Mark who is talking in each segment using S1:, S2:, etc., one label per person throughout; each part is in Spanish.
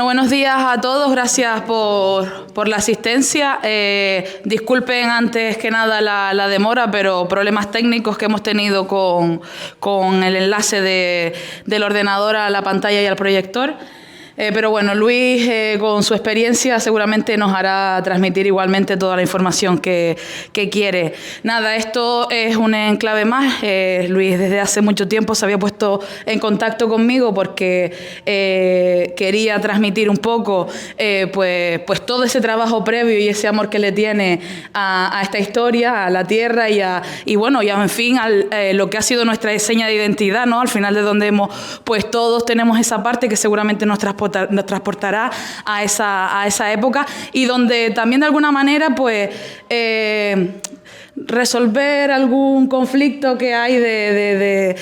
S1: Bueno, buenos días a todos, gracias por la asistencia. Disculpen antes que nada la demora, pero problemas técnicos que hemos tenido con el enlace del ordenador a la pantalla y al proyector. Pero bueno, Luis con su experiencia seguramente nos hará transmitir igualmente toda la información que quiere. Nada, esto es un enclave más. Luis desde hace mucho tiempo se había puesto en contacto conmigo porque quería transmitir un poco pues todo ese trabajo previo y ese amor que le tiene a esta historia, a la tierra y bueno, en fin, lo que ha sido nuestra seña de identidad, ¿no? Al final de donde pues todos tenemos esa parte que seguramente nos transportará a esa época y donde también de alguna manera pues resolver algún conflicto que hay de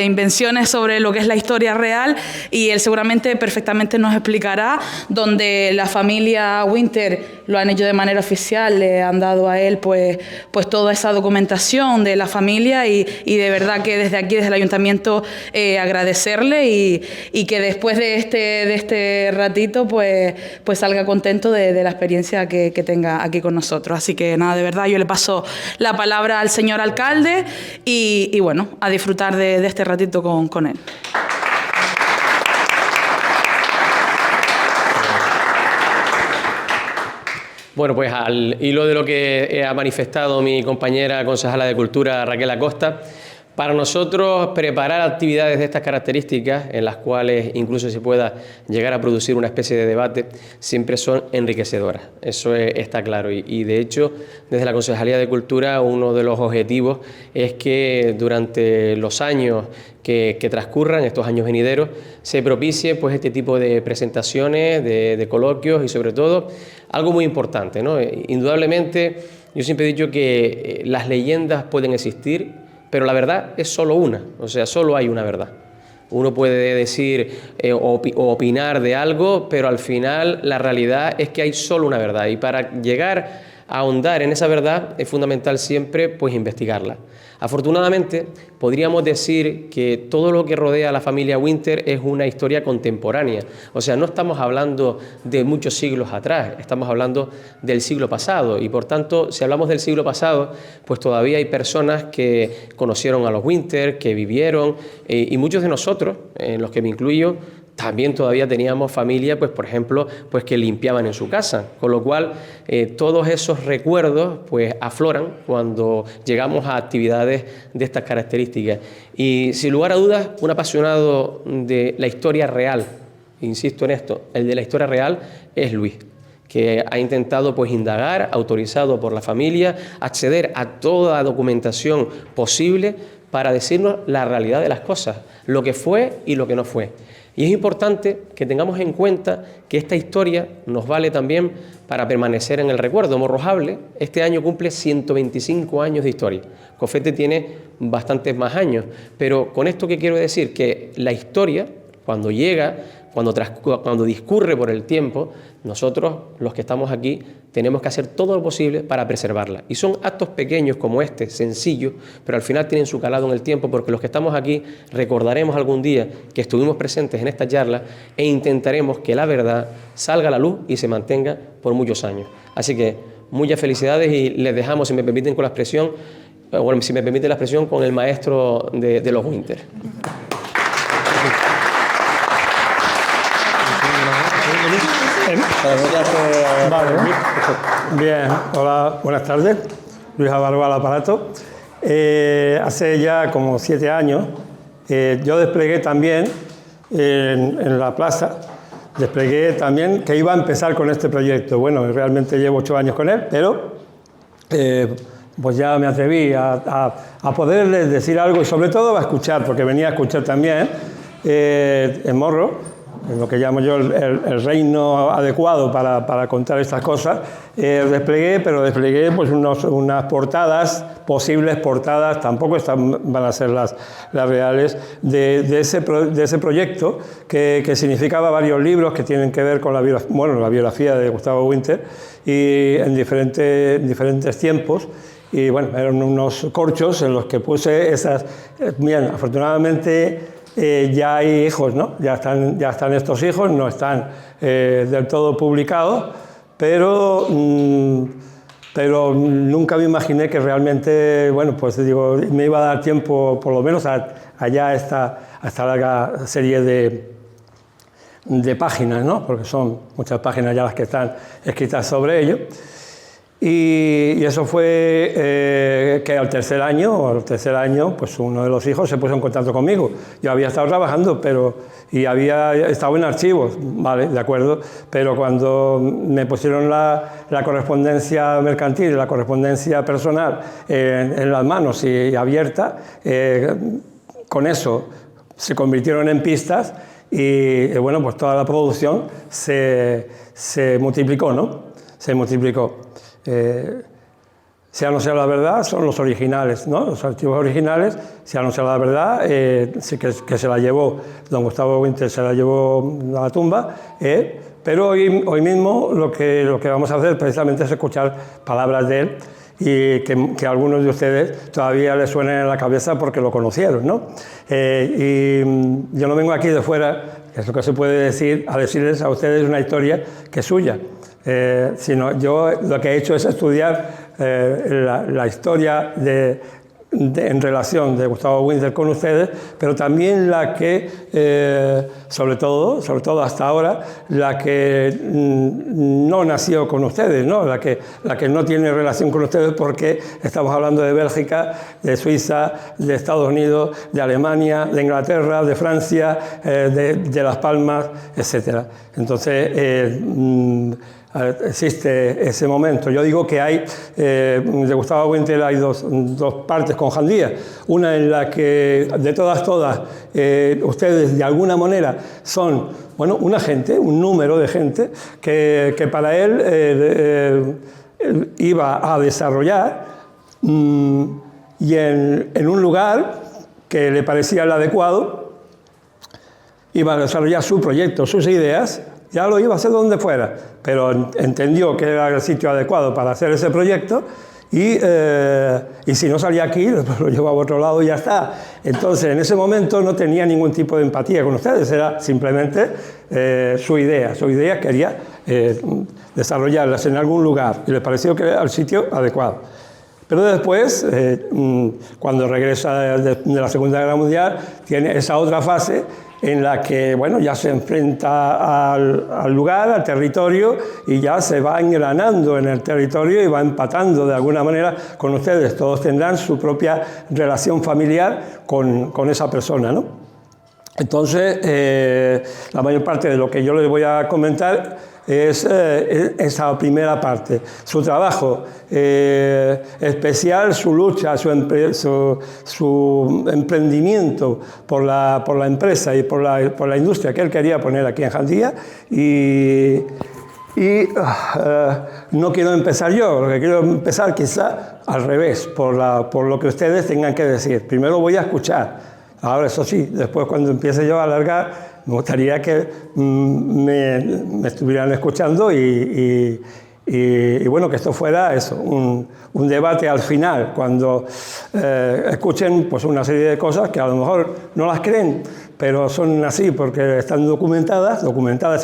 S1: invenciones sobre lo que es la historia real, y él seguramente perfectamente nos explicará, donde la familia Winter lo han hecho de manera oficial, le han dado a él pues toda esa documentación de la familia y de verdad que desde aquí, desde el ayuntamiento, agradecerle y que después de este ratito pues salga contento de la experiencia que tenga aquí con nosotros. Así que nada, de verdad, yo le paso la palabra al señor alcalde y bueno, a disfrutar de este ratito con él.
S2: Bueno, pues al hilo de lo que ha manifestado mi compañera concejala de Cultura, Raquel Acosta, para nosotros preparar actividades de estas características, en las cuales incluso se pueda llegar a producir una especie de debate, siempre son enriquecedoras. Eso está claro. Y de hecho, desde la Concejalía de Cultura, uno de los objetivos es que durante los años que transcurran, estos años venideros, se propicie pues este tipo de presentaciones, de coloquios y sobre todo algo muy importante, ¿no? Indudablemente, yo siempre he dicho que las leyendas pueden existir, pero la verdad es solo una, o sea, solo hay una verdad. Uno puede decir o opinar de algo, pero al final la realidad es que hay solo una verdad, y para llegar a ahondar en esa verdad es fundamental siempre pues investigarla. Afortunadamente, podríamos decir que todo lo que rodea a la familia Winter es una historia contemporánea. O sea, no estamos hablando de muchos siglos atrás, estamos hablando del siglo pasado. Y por tanto, si hablamos del siglo pasado, pues todavía hay personas que conocieron a los Winter, que vivieron, y muchos de nosotros, en los que me incluyo, también todavía teníamos familia, pues por ejemplo, pues que limpiaban en su casa, con lo cual todos esos recuerdos pues afloran cuando llegamos a actividades de estas características. Y sin lugar a dudas, un apasionado de la historia real, insisto en esto, el de la historia real es Luis, que ha intentado pues indagar, autorizado por la familia, acceder a toda documentación posible para decirnos la realidad de las cosas, lo que fue y lo que no fue. Y es importante que tengamos en cuenta que esta historia nos vale también para permanecer en el recuerdo. Morrojable este año cumple 125 años de historia. Cofete tiene bastantes más años, pero con esto ¿qué quiero decir? Que la historia, cuando llega, cuando discurre por el tiempo, nosotros, los que estamos aquí, tenemos que hacer todo lo posible para preservarla. Y son actos pequeños como este, sencillos, pero al final tienen su calado en el tiempo, porque los que estamos aquí recordaremos algún día que estuvimos presentes en esta charla e intentaremos que la verdad salga a la luz y se mantenga por muchos años. Así que muchas felicidades y les dejamos, si me permiten con la expresión, con el maestro de los Winter.
S3: Vale. Bien, hola, buenas tardes. Luis Álvaro al aparato. Hace ya como 7 años yo desplegué también en la plaza, desplegué también que iba a empezar con este proyecto. Bueno, realmente llevo 8 años con él, pero pues ya me atreví a poderles decir algo y sobre todo a escuchar, porque venía a escuchar también en Morro, en lo que llamo yo el reino adecuado para contar estas cosas. Desplegué pues unas portadas, posibles portadas, tampoco van a ser las reales, de ese proyecto que significaba varios libros que tienen que ver con la biografía de Gustavo Winter y en diferentes tiempos. Y bueno, eran unos corchos en los que puse esas. Bien, afortunadamente ya hay hijos, ¿no? Ya están estos hijos, no están del todo publicados, pero nunca me imaginé que realmente, bueno, pues digo, me iba a dar tiempo, por lo menos, allá a esta larga serie de páginas, ¿no? Porque son muchas páginas ya las que están escritas sobre ello. Y eso fue que al tercer año, pues uno de los hijos se puso en contacto conmigo. Yo había estado trabajando, y había estado en archivos, vale, de acuerdo, pero cuando me pusieron la correspondencia mercantil, la correspondencia personal en las manos y abierta, con eso se convirtieron en pistas y bueno, pues toda la producción se multiplicó, ¿no? Se multiplicó. Sea no sea la verdad, son los originales, ¿no? Los archivos originales, sea no sea la verdad, que se la llevó, don Gustavo Winter se la llevó a la tumba, pero hoy mismo lo que vamos a hacer precisamente es escuchar palabras de él y que a algunos de ustedes todavía les suenen en la cabeza porque lo conocieron, ¿no? Y yo no vengo aquí de fuera, que es lo que se puede decir, a decirles a ustedes una historia que es suya. Sino yo lo que he hecho es estudiar la historia en relación de Gustavo Winter con ustedes, pero también la que, sobre todo hasta ahora, la que no nació con ustedes, ¿no? La que no tiene relación con ustedes porque estamos hablando de Bélgica, de Suiza, de Estados Unidos, de Alemania, de Inglaterra, de Francia, de Las Palmas, etc. Entonces, existe ese momento. Yo digo que hay, de Gustavo Winter hay dos partes con Jandía. Una en la que, de todas, ustedes de alguna manera son, bueno, un número de gente que para él iba a desarrollar y en un lugar que le parecía el adecuado, iba a desarrollar su proyecto, sus ideas. Ya lo iba a hacer donde fuera, pero entendió que era el sitio adecuado para hacer ese proyecto y si no salía aquí, pues lo llevaba a otro lado y ya está. Entonces, en ese momento no tenía ningún tipo de empatía con ustedes, era simplemente su idea quería desarrollarlas en algún lugar y le pareció que era el sitio adecuado. Pero después, cuando regresa de la Segunda Guerra Mundial, tiene esa otra fase en la que, bueno, ya se enfrenta al lugar, al territorio, y ya se va engranando en el territorio y va empatando de alguna manera con ustedes. Todos tendrán su propia relación familiar con esa persona, ¿no? Entonces, la mayor parte de lo que yo les voy a comentar es esa primera parte, su trabajo especial, su lucha, su emprendimiento por la empresa y por la industria que él quería poner aquí en Jandía y no quiero empezar yo, lo que quiero empezar quizá al revés, por lo que ustedes tengan que decir. Primero voy a escuchar, ahora eso sí, después cuando empiece yo a alargar, me gustaría que me estuvieran escuchando y bueno, que esto fuera eso, un debate al final, cuando escuchen pues una serie de cosas que a lo mejor no las creen, pero son así porque están documentadas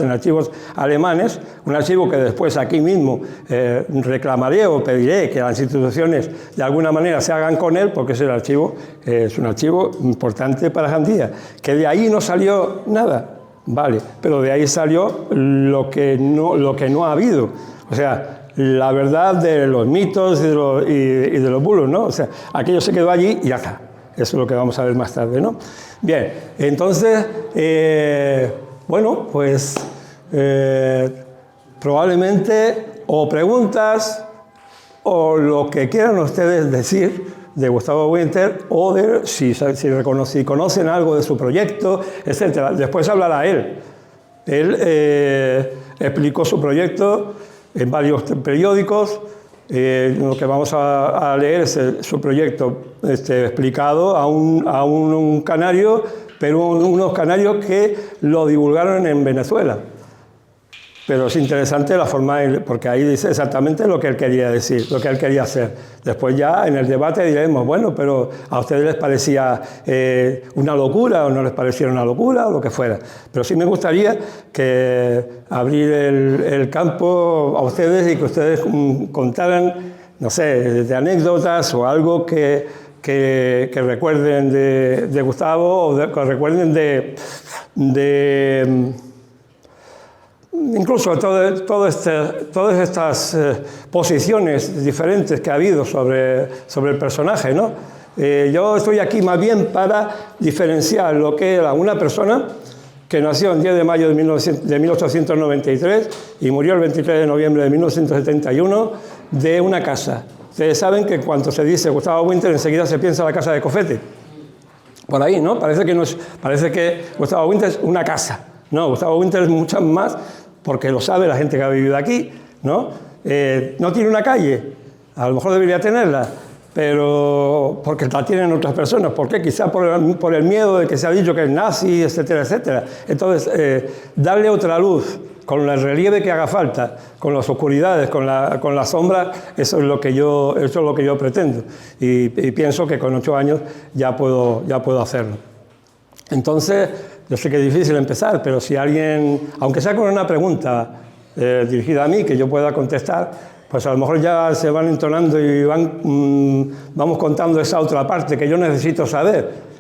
S3: en archivos alemanes, un archivo que después aquí mismo reclamaré o pediré que las instituciones de alguna manera se hagan con él, porque ese archivo es un archivo importante para Jandía, que de ahí no salió nada, vale, pero de ahí salió lo que no ha habido, o sea, la verdad de los mitos y de los bulos, ¿no? O sea, aquello se quedó allí y ya está. Eso es lo que vamos a ver más tarde, ¿no? Bien, entonces, bueno, pues probablemente o preguntas o lo que quieran ustedes decir de Gustavo Winter o de si conocen algo de su proyecto, etc. Después hablará él. Él explicó su proyecto en varios periódicos. Lo que vamos a leer es su proyecto explicado a un canario, pero unos canarios que lo divulgaron en Venezuela. pero es interesante la forma, porque ahí dice exactamente lo que él quería decir, lo que él quería hacer. Después ya en el debate diremos, bueno, pero ¿a ustedes les parecía una locura o no les parecía una locura o lo que fuera? Pero sí me gustaría que abrir el campo a ustedes y que ustedes contaran, no sé, de anécdotas o algo que recuerden de Gustavo o que recuerden incluso todas estas posiciones diferentes que ha habido sobre el personaje, ¿no? Yo estoy aquí más bien para diferenciar lo que era una persona que nació el 10 de mayo de 1893 y murió el 23 de noviembre de 1971 de una casa. Ustedes saben que cuando se dice Gustavo Winter enseguida se piensa en la casa de Cofete. Por ahí, ¿no? Parece que Gustavo Winter es una casa. No, Gustavo Winter es mucho más, porque lo sabe la gente que ha vivido aquí, ¿no? No tiene una calle, a lo mejor debería tenerla, pero porque la tienen otras personas. ¿Por qué? Quizá por el miedo de que se ha dicho que es nazi, etcétera, etcétera. Entonces, darle otra luz, con el relieve que haga falta, con las oscuridades, con la sombra, eso es lo que yo pretendo. Y pienso que con 8 años ya puedo hacerlo. Entonces, yo sé que es difícil empezar, pero si alguien, aunque sea con una pregunta dirigida a mí, que yo pueda contestar, pues a lo mejor ya se van entonando y vamos contando esa otra parte que yo necesito saber.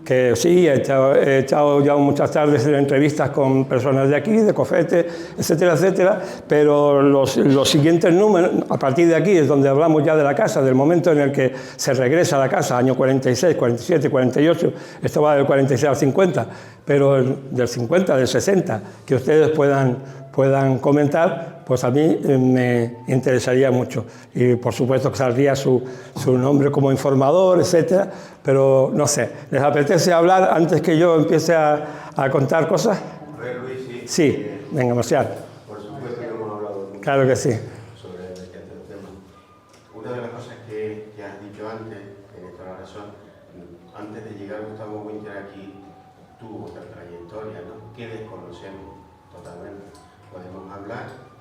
S3: Que sí, he echado ya muchas tardes en entrevistas con personas de aquí, de Cofete, etcétera, etcétera, pero los siguientes números, a partir de aquí es donde hablamos ya de la casa, del momento en el que se regresa a la casa, año 46, 47, 48, esto va del 46 al 50, pero del 50, del 60, que ustedes puedan comentar, pues a mí me interesaría mucho. Y por supuesto que saldría su nombre como informador, etcétera, pero no sé, ¿les apetece hablar antes que yo empiece a contar cosas?
S4: A ver, Luis, sí.
S3: Sí, venga, Marcial.
S4: Por supuesto que hemos hablado mucho
S3: Claro que sí.
S4: sobre este tema. Una de las cosas que has dicho antes, tienes toda la razón, antes de llegar Gustavo Winter aquí, tuvo otra trayectoria, ¿no? Que desconocemos totalmente. Podemos hablar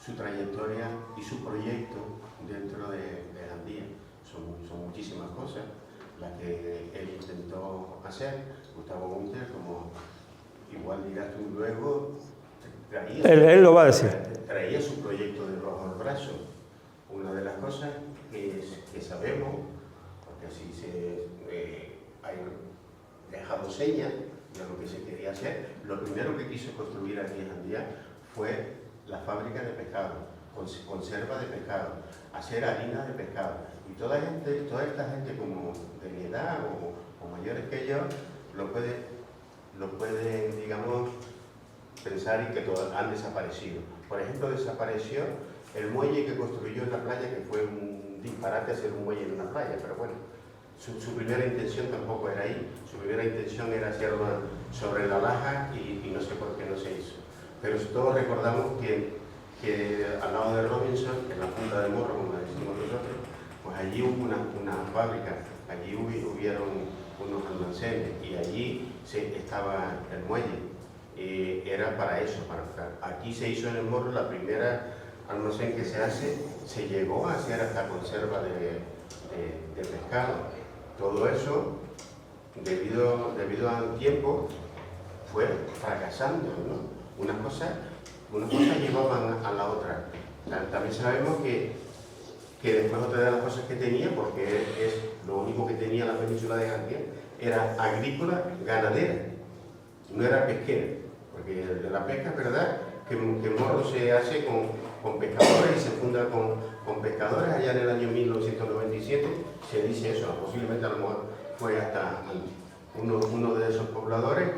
S4: su trayectoria y su proyecto dentro de Gandía. Son muchísimas cosas las que él intentó hacer. Gustavo Winter, como igual dirás tú luego,
S3: Él lo va a decir.
S4: Traía su proyecto de bajo el brazo. Una de las cosas que sabemos, porque así hay dejado señas de lo que se quería hacer, lo primero que quiso construir aquí en Gandía fue la fábrica de pescado, conserva de pescado, hacer harina de pescado. Y toda esta gente como de mi edad o mayores que yo, lo puede, digamos, pensar y que todos han desaparecido. Por ejemplo, desapareció el muelle que construyó en la playa, que fue un disparate hacer un muelle en una playa, pero bueno, su primera intención tampoco era ahí. Su primera intención era hacerlo sobre la laja y no sé por qué no se hizo. Pero todos recordamos que al lado de Robinson, en la punta de Morro, como decimos nosotros, pues allí hubo una fábrica, allí hubieron unos almacenes y allí estaba el muelle. Era para eso, aquí se hizo en el Morro la primera almacén que se llegó a hacer hasta conserva de pescado. Todo eso, debido al tiempo, fue fracasando, ¿no? Unas cosas llevaban a la otra. También sabemos que después otra de las cosas que tenía, porque es lo único que tenía la península de Gandía, era agrícola ganadera, no era pesquera, porque de la pesca es verdad que Morro se hace con pescadores y se funda con pescadores. Allá en el año 1997 se dice eso, posiblemente a lo mejor fue hasta antes. Uno de esos pobladores,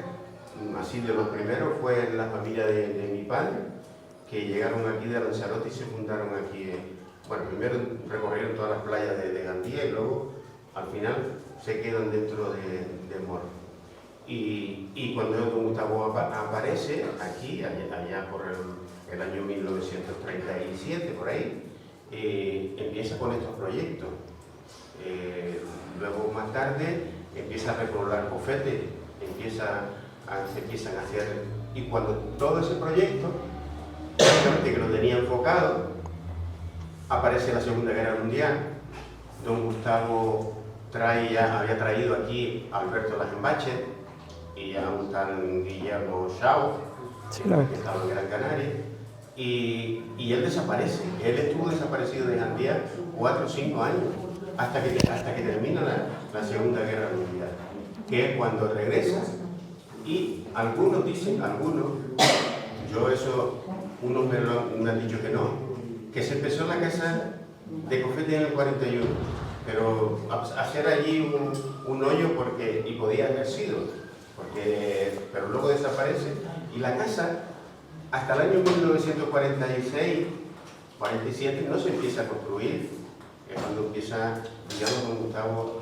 S4: así de los primeros, fue la familia de mi padre, que llegaron aquí de Lanzarote y se fundaron aquí. Bueno, primero recorrieron todas las playas de Gandía y luego al final se quedan dentro de Morro. Y cuando don Gustavo aparece aquí, allá por el año 1937, por ahí, empieza con estos proyectos. Luego más tarde empieza a repoblar Cofete, se empiezan a hacer, y cuando todo ese proyecto prácticamente que lo tenía enfocado, aparece la Segunda Guerra Mundial. Don Gustavo había traído aquí a Alberto Lachenbacher y a un tal Guillermo Shaw,
S3: Sí,
S4: que estaba en Gran Canaria, y él desaparece. Él estuvo desaparecido de Jandía 4 o 5 años, hasta que termina la Segunda Guerra Mundial, que es cuando regresa. Y algunos dicen, unos me han dicho que no, que se empezó en la casa de Cofete en el 41, pero hacer allí un hoyo y podía haber sido, pero luego desaparece, y la casa hasta el año 1946, 47 no se empieza a construir, es cuando empieza, digamos, don Gustavo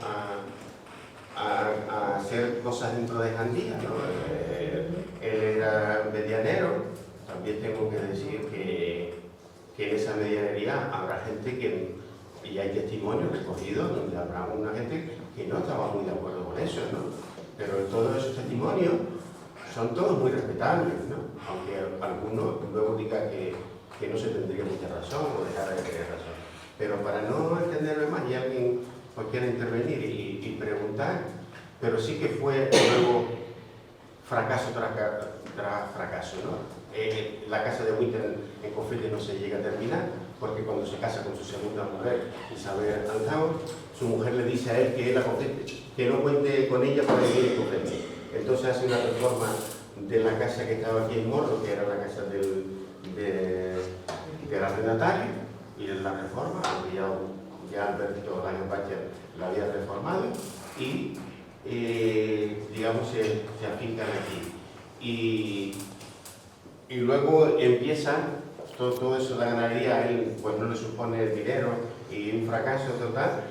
S4: a hacer cosas dentro de Jandía, ¿no? Él era medianero. También tengo que decir que en esa medianería habrá gente y hay testimonios recogidos donde habrá una gente que no estaba muy de acuerdo con eso, ¿no? Pero todos esos testimonios son todos muy respetables, ¿no? Aunque algunos luego digan que no se tendría mucha razón o dejar de tener razón. Pero para no entenderlo más, y alguien quiera intervenir y preguntar, pero sí que fue luego fracaso tras fracaso, ¿no? La casa de Winter en Cofete no se llega a terminar, porque cuando se casa con su segunda mujer, Isabel Altao, su mujer le dice a él que él a Cofete, que no cuente con ella para vivir en Cofete. Entonces hace una reforma de la casa que estaba aquí en Morro, que era la casa del arrendatario, y la reforma, aunque ya Alberto Lachenbacher la había reformado, y digamos se afincan aquí. Y luego empieza todo eso de la ganadería, a él pues no le supone el dinero y un fracaso total.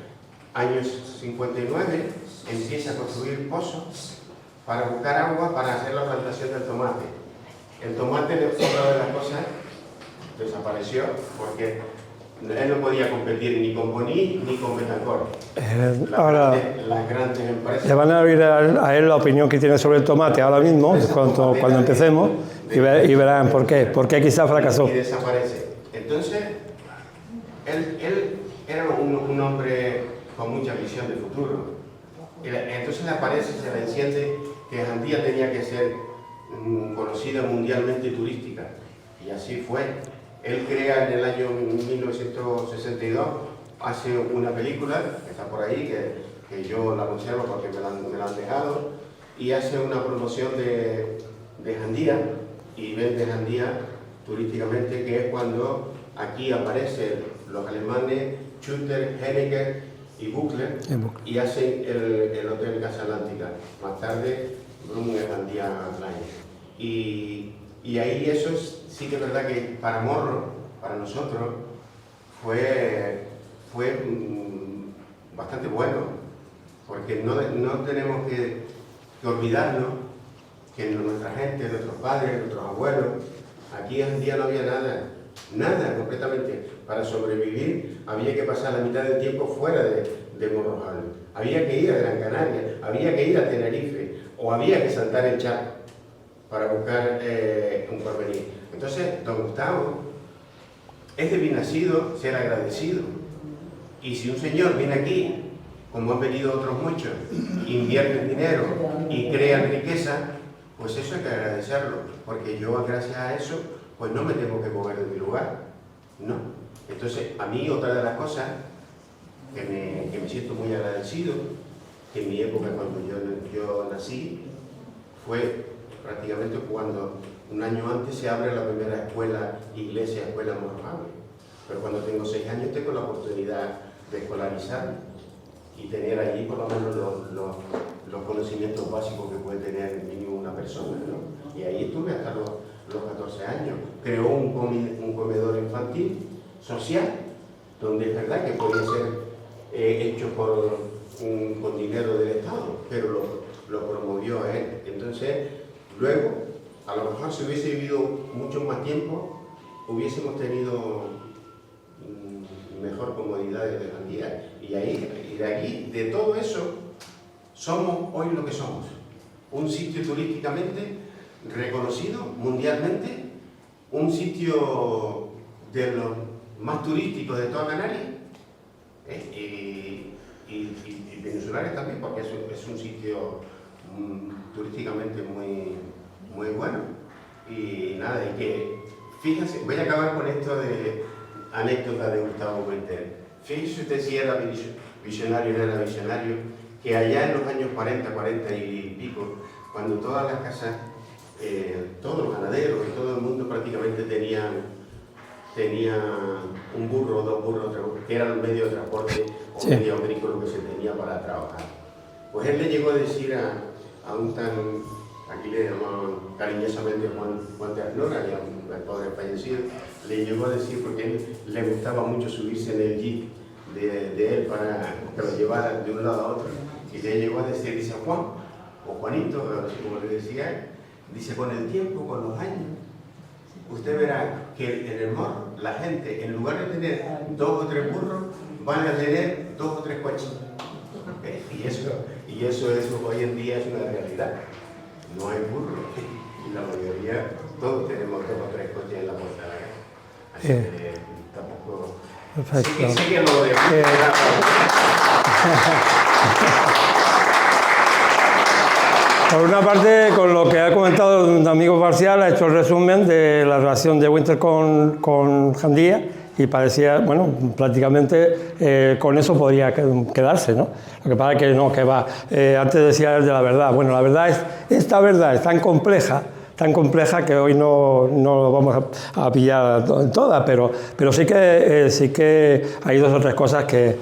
S4: Años 59 empieza a construir pozos para buscar agua para hacer la plantación del tomate. El tomate, otra de las cosas, desapareció porque él no podía competir ni con Boní ni con Betancourt. Las grandes empresas.
S3: Le van a oír a él la opinión que tiene sobre el tomate ahora mismo, cuando empecemos, y verán por qué quizás fracasó.
S4: Y desaparece. Entonces, él era un hombre con mucha visión de futuro. Entonces le aparece, se le enciende que Jandía tenía que ser conocida mundialmente y turística. Y así fue. Él crea en el año 1962, hace una película, que está por ahí, que yo la conservo porque me la han dejado, y hace una promoción de Jandía, y vende Jandía turísticamente, que es cuando aquí aparecen los alemanes Schuster, Hennecker y Buchler, y hacen el Hotel Casa Atlántica. Más tarde, Blum y Jandía Line. Y ahí eso sí que es verdad que para Morro, para nosotros, fue bastante bueno, porque no tenemos que olvidarnos que nuestra gente, nuestros padres, nuestros abuelos, aquí en día no había nada completamente. Para sobrevivir había que pasar la mitad del tiempo fuera de Morrojal, había que ir a Gran Canaria, había que ir a Tenerife, o había que saltar el Chaco para buscar un porvenir. Entonces, don Gustavo es de bien nacido ser agradecido. Y si un señor viene aquí, como han venido otros muchos, invierten dinero y crean riqueza, pues eso hay que agradecerlo, porque yo gracias a eso pues no me tengo que mover de mi lugar, no. Entonces, a mí otra de las cosas que me siento muy agradecido, que en mi época cuando yo nací, fue prácticamente cuando un año antes se abre la primera escuela Morrojal. Pero cuando tengo 6 años tengo la oportunidad de escolarizarme y tener allí por lo menos los conocimientos básicos que puede tener mínimo una persona, ¿no? Y ahí estuve hasta los 14 años. Creó un comedor infantil social, donde es verdad que podía ser hecho con dinero del Estado, pero lo promovió él. Entonces, luego, a lo mejor si hubiese vivido mucho más tiempo, hubiésemos tenido mejor comodidad de Jandía. Y de aquí, de todo eso, somos hoy lo que somos. Un sitio turísticamente reconocido mundialmente un sitio de los más turísticos de toda Canarias, y peninsulares también, porque es un sitio turísticamente muy bueno. Y nada, y que, fíjense, voy a acabar con esto de anécdota de Gustavo Winter. Fíjese usted si era visionario o no era visionario, que allá en los años 40 y pico, cuando todas las casas, todos los ganaderos y todo el mundo prácticamente tenía un burro, 2 burros, que era el medio de transporte o medio agrícola que se tenía para trabajar. Pues él le llegó a decir a un tan, aquí le llamaban cariñosamente Juan de Arnora, ya el padre fallecido, le llegó a decir, porque él le gustaba mucho subirse en el jeep de él para que lo llevara de un lado a otro, y le llegó a decir, dice Juan, o Juanito, así como le decía él, dice, con el tiempo, con los años, usted verá que en el Morro la gente, en lugar de tener 2 o 3 burros, van a tener 2 o 3 coches. Y eso hoy en día es una realidad. No hay burros. Y la mayoría, todos tenemos 2 o 3 coches en la puerta de la casa. Así que tampoco...
S3: Perfecto.
S4: Sí que lo de...
S3: Por una parte, con lo que ha comentado un amigo parcial, ha hecho el resumen de la relación de Winter con Jandía y parecía, bueno, prácticamente con eso podría quedarse, ¿no? Lo que pasa es que no, que va. Antes decía él de la verdad. Bueno, la verdad esta verdad es tan compleja que hoy no lo vamos a pillar toda, pero sí que hay 2 o 3 cosas que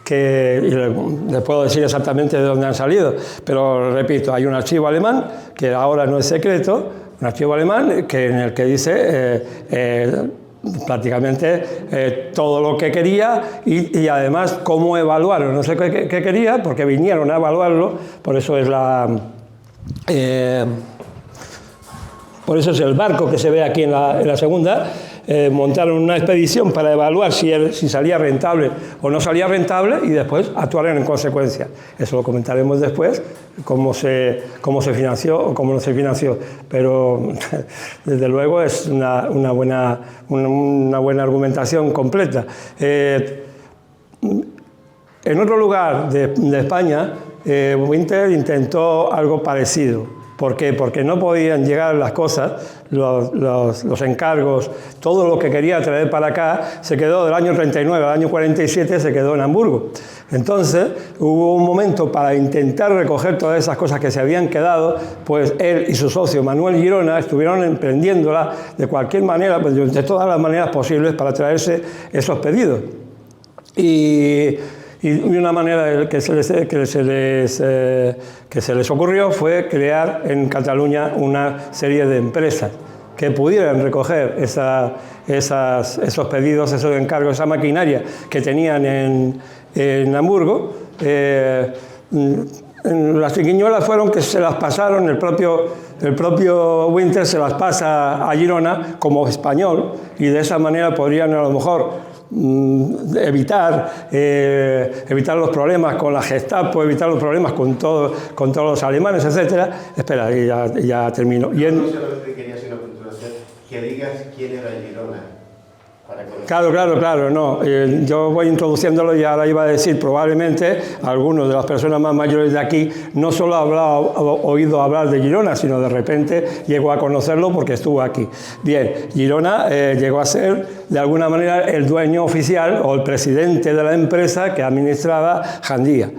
S3: les puedo decir exactamente de dónde han salido, pero repito, hay un archivo alemán que ahora no es secreto, un archivo alemán en el que dice prácticamente todo lo que quería y además cómo evaluarlo. No sé qué quería, porque vinieron a evaluarlo, por eso es por eso es el barco que se ve aquí en la segunda. Montaron una expedición para evaluar si salía rentable o no salía rentable y después actuaron en consecuencia. Eso lo comentaremos después, cómo se financió o cómo no se financió. Pero desde luego es una buena argumentación completa. En otro lugar de España, Winter intentó algo parecido. ¿Por qué? Porque no podían llegar las cosas, los encargos, todo lo que quería traer para acá, se quedó del año 39 al año 47, se quedó en Hamburgo. Entonces, hubo un momento para intentar recoger todas esas cosas que se habían quedado, pues él y su socio Manuel Girona estuvieron emprendiéndola de cualquier manera, pues de todas las maneras posibles para traerse esos pedidos. Y una manera que se les ocurrió fue crear en Cataluña una serie de empresas que pudieran recoger esos pedidos, esos encargos, esa maquinaria que tenían en Hamburgo. Las triquiñuelas fueron que se las pasaron, el propio Winter se las pasa a Girona como español y de esa manera podrían a lo mejor evitar los problemas con la Gestapo, evitar los problemas con todos los alemanes, etcétera. Espera, ya termino.
S4: No solamente quería hacer una puntuación, que digas quién era Girona.
S3: Claro, no. Yo voy introduciéndolo y ahora iba a decir, probablemente algunos de las personas más mayores de aquí no solo ha oído hablar de Girona, sino de repente llegó a conocerlo porque estuvo aquí. Bien, Girona llegó a ser de alguna manera el dueño oficial o el presidente de la empresa que administraba Jandía.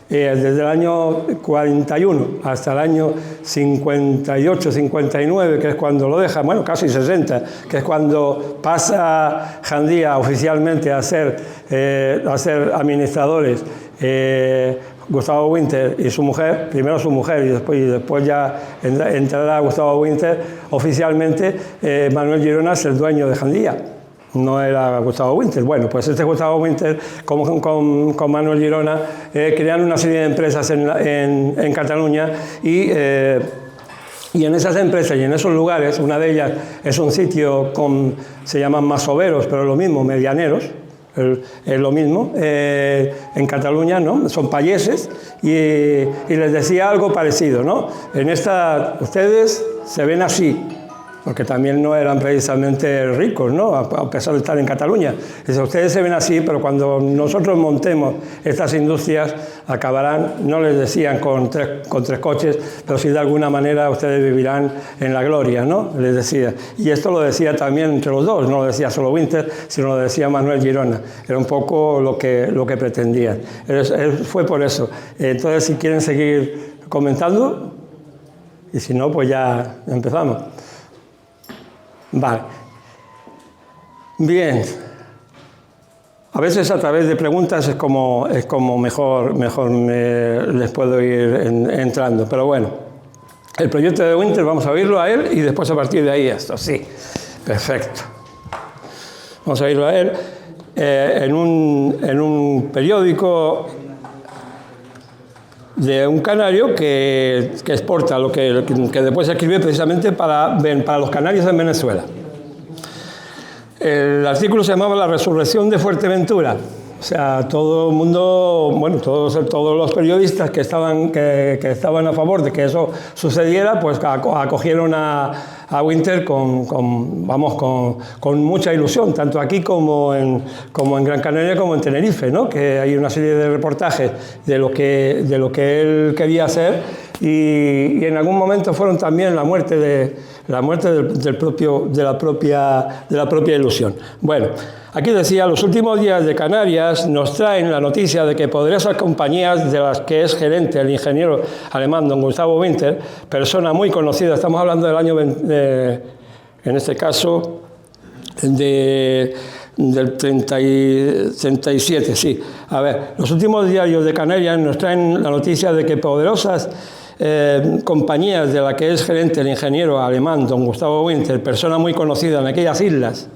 S3: Desde el año 41 hasta el año 58, 59, que es cuando lo deja, bueno, casi 60, que es cuando pasa Jandía oficialmente a ser administradores, Gustavo Winter y su mujer, primero su mujer y después ya entrará Gustavo Winter, oficialmente Manuel Girona es el dueño de Jandía. No era Gustavo Winter. Bueno, pues Gustavo Winter con Manuel Girona crean una serie de empresas en Cataluña y en esas empresas y en esos lugares, una de ellas es un sitio se llaman masoveros, pero lo mismo, medianeros, es lo mismo, en Cataluña, ¿no? Son payeses y les decía algo parecido, ¿no? Ustedes se ven así, porque también no eran precisamente ricos, ¿no? A pesar de estar en Cataluña. Dice, ustedes se ven así, pero cuando nosotros montemos estas industrias, acabarán, no les decían con tres coches, pero sí de alguna manera ustedes vivirán en la gloria, ¿no? Les decía. Y esto lo decía también entre los dos, no lo decía solo Winter, sino lo decía Manuel Girona. Era un poco lo que pretendían. Fue por eso. Entonces, si quieren seguir comentando, y si no, pues ya empezamos. Vale. Bien. A veces a través de preguntas es como mejor les puedo ir entrando. Pero bueno, el proyecto de Winter vamos a oírlo a él y después a partir de ahí esto. Sí, perfecto. Vamos a oírlo a él. En un periódico de un canario que exporta lo que después se escribe precisamente para los canarios en Venezuela. El artículo se llamaba La resurrección de Fuerteventura. O sea, todo el mundo, bueno, todos los periodistas que estaban a favor de que eso sucediera, pues acogieron a Winter con mucha ilusión, tanto aquí como en Gran Canaria como en Tenerife, ¿no? Que hay una serie de reportajes de lo que él quería hacer y en algún momento fueron también la muerte de la propia ilusión. Bueno, aquí decía, los últimos días de Canarias nos traen la noticia de que poderosas compañías de las que es gerente el ingeniero alemán don Gustavo Winter, persona muy conocida, estamos hablando del año, en este caso, del 37, sí. A ver, los últimos diarios de Canarias nos traen la noticia de que poderosas compañías de la que es gerente el ingeniero alemán don Gustavo Winter, persona muy conocida en aquellas islas,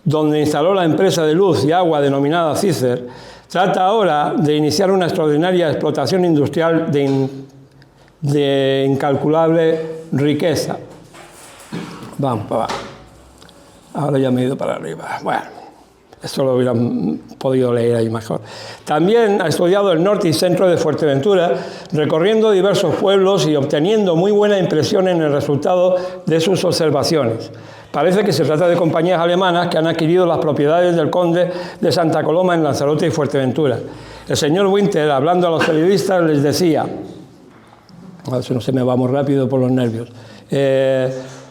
S3: donde instaló la empresa de luz y agua denominada Cicer, trata ahora de iniciar una extraordinaria explotación industrial de incalculable riqueza. Vamos para abajo. Ahora ya me he ido para arriba. Bueno, esto lo hubieran podido leer ahí mejor. También ha estudiado el norte y centro de Fuerteventura, recorriendo diversos pueblos y obteniendo muy buena impresión en el resultado de sus observaciones. Parece que se trata de compañías alemanas que han adquirido las propiedades del conde de Santa Coloma en Lanzarote y Fuerteventura. El señor Winter, hablando a los periodistas, les decía, a ver si no se me va muy rápido por los nervios,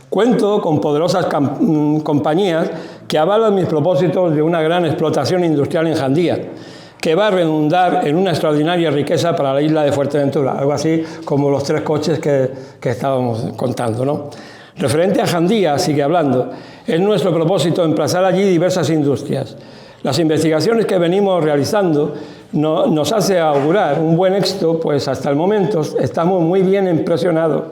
S3: cuento con poderosas compañías que avalan mis propósitos de una gran explotación industrial en Jandía, que va a redundar en una extraordinaria riqueza para la isla de Fuerteventura, algo así como los tres coches que estábamos contando, ¿no? Referente a Jandía, sigue hablando, es nuestro propósito emplazar allí diversas industrias. Las investigaciones que venimos realizando nos hace augurar un buen éxito, pues hasta el momento estamos muy bien impresionados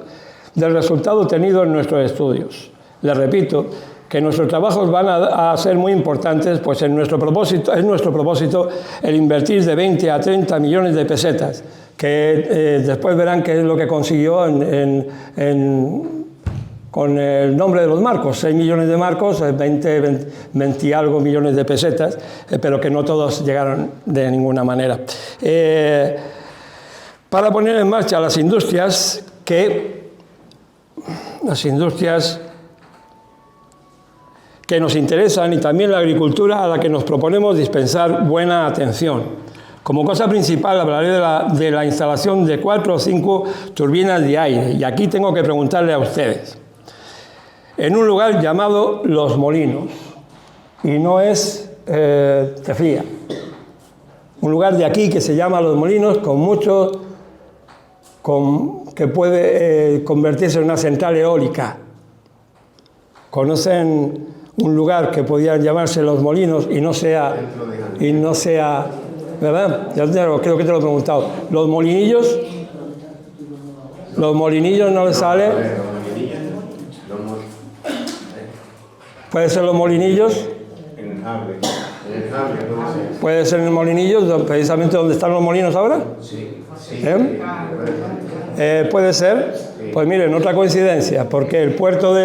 S3: del resultado obtenido en nuestros estudios. Les repito que nuestros trabajos van a ser muy importantes, pues es nuestro propósito el invertir de 20 a 30 millones de pesetas, que después verán qué es lo que consiguió con el nombre de los marcos, 6 millones de marcos, 20 y algo millones de pesetas, pero que no todos llegaron de ninguna manera. Para poner en marcha las industrias que nos interesan y también la agricultura a la que nos proponemos dispensar buena atención. Como cosa principal hablaré de la instalación de 4 o 5 turbinas de aire, y aquí tengo que preguntarle a ustedes. En un lugar llamado Los Molinos, y no es Tefría, un lugar de aquí que se llama Los Molinos, que puede convertirse en una central eólica. ¿Conocen un lugar que podía llamarse Los Molinos y no sea, ¿verdad? Creo que te lo he preguntado. Los molinillos no les sale. ¿Puede ser Los Molinillos? ¿Puede ser en el Molinillos, precisamente donde están los molinos ahora? Sí. ¿Puede ser? Pues miren, otra coincidencia, porque el puerto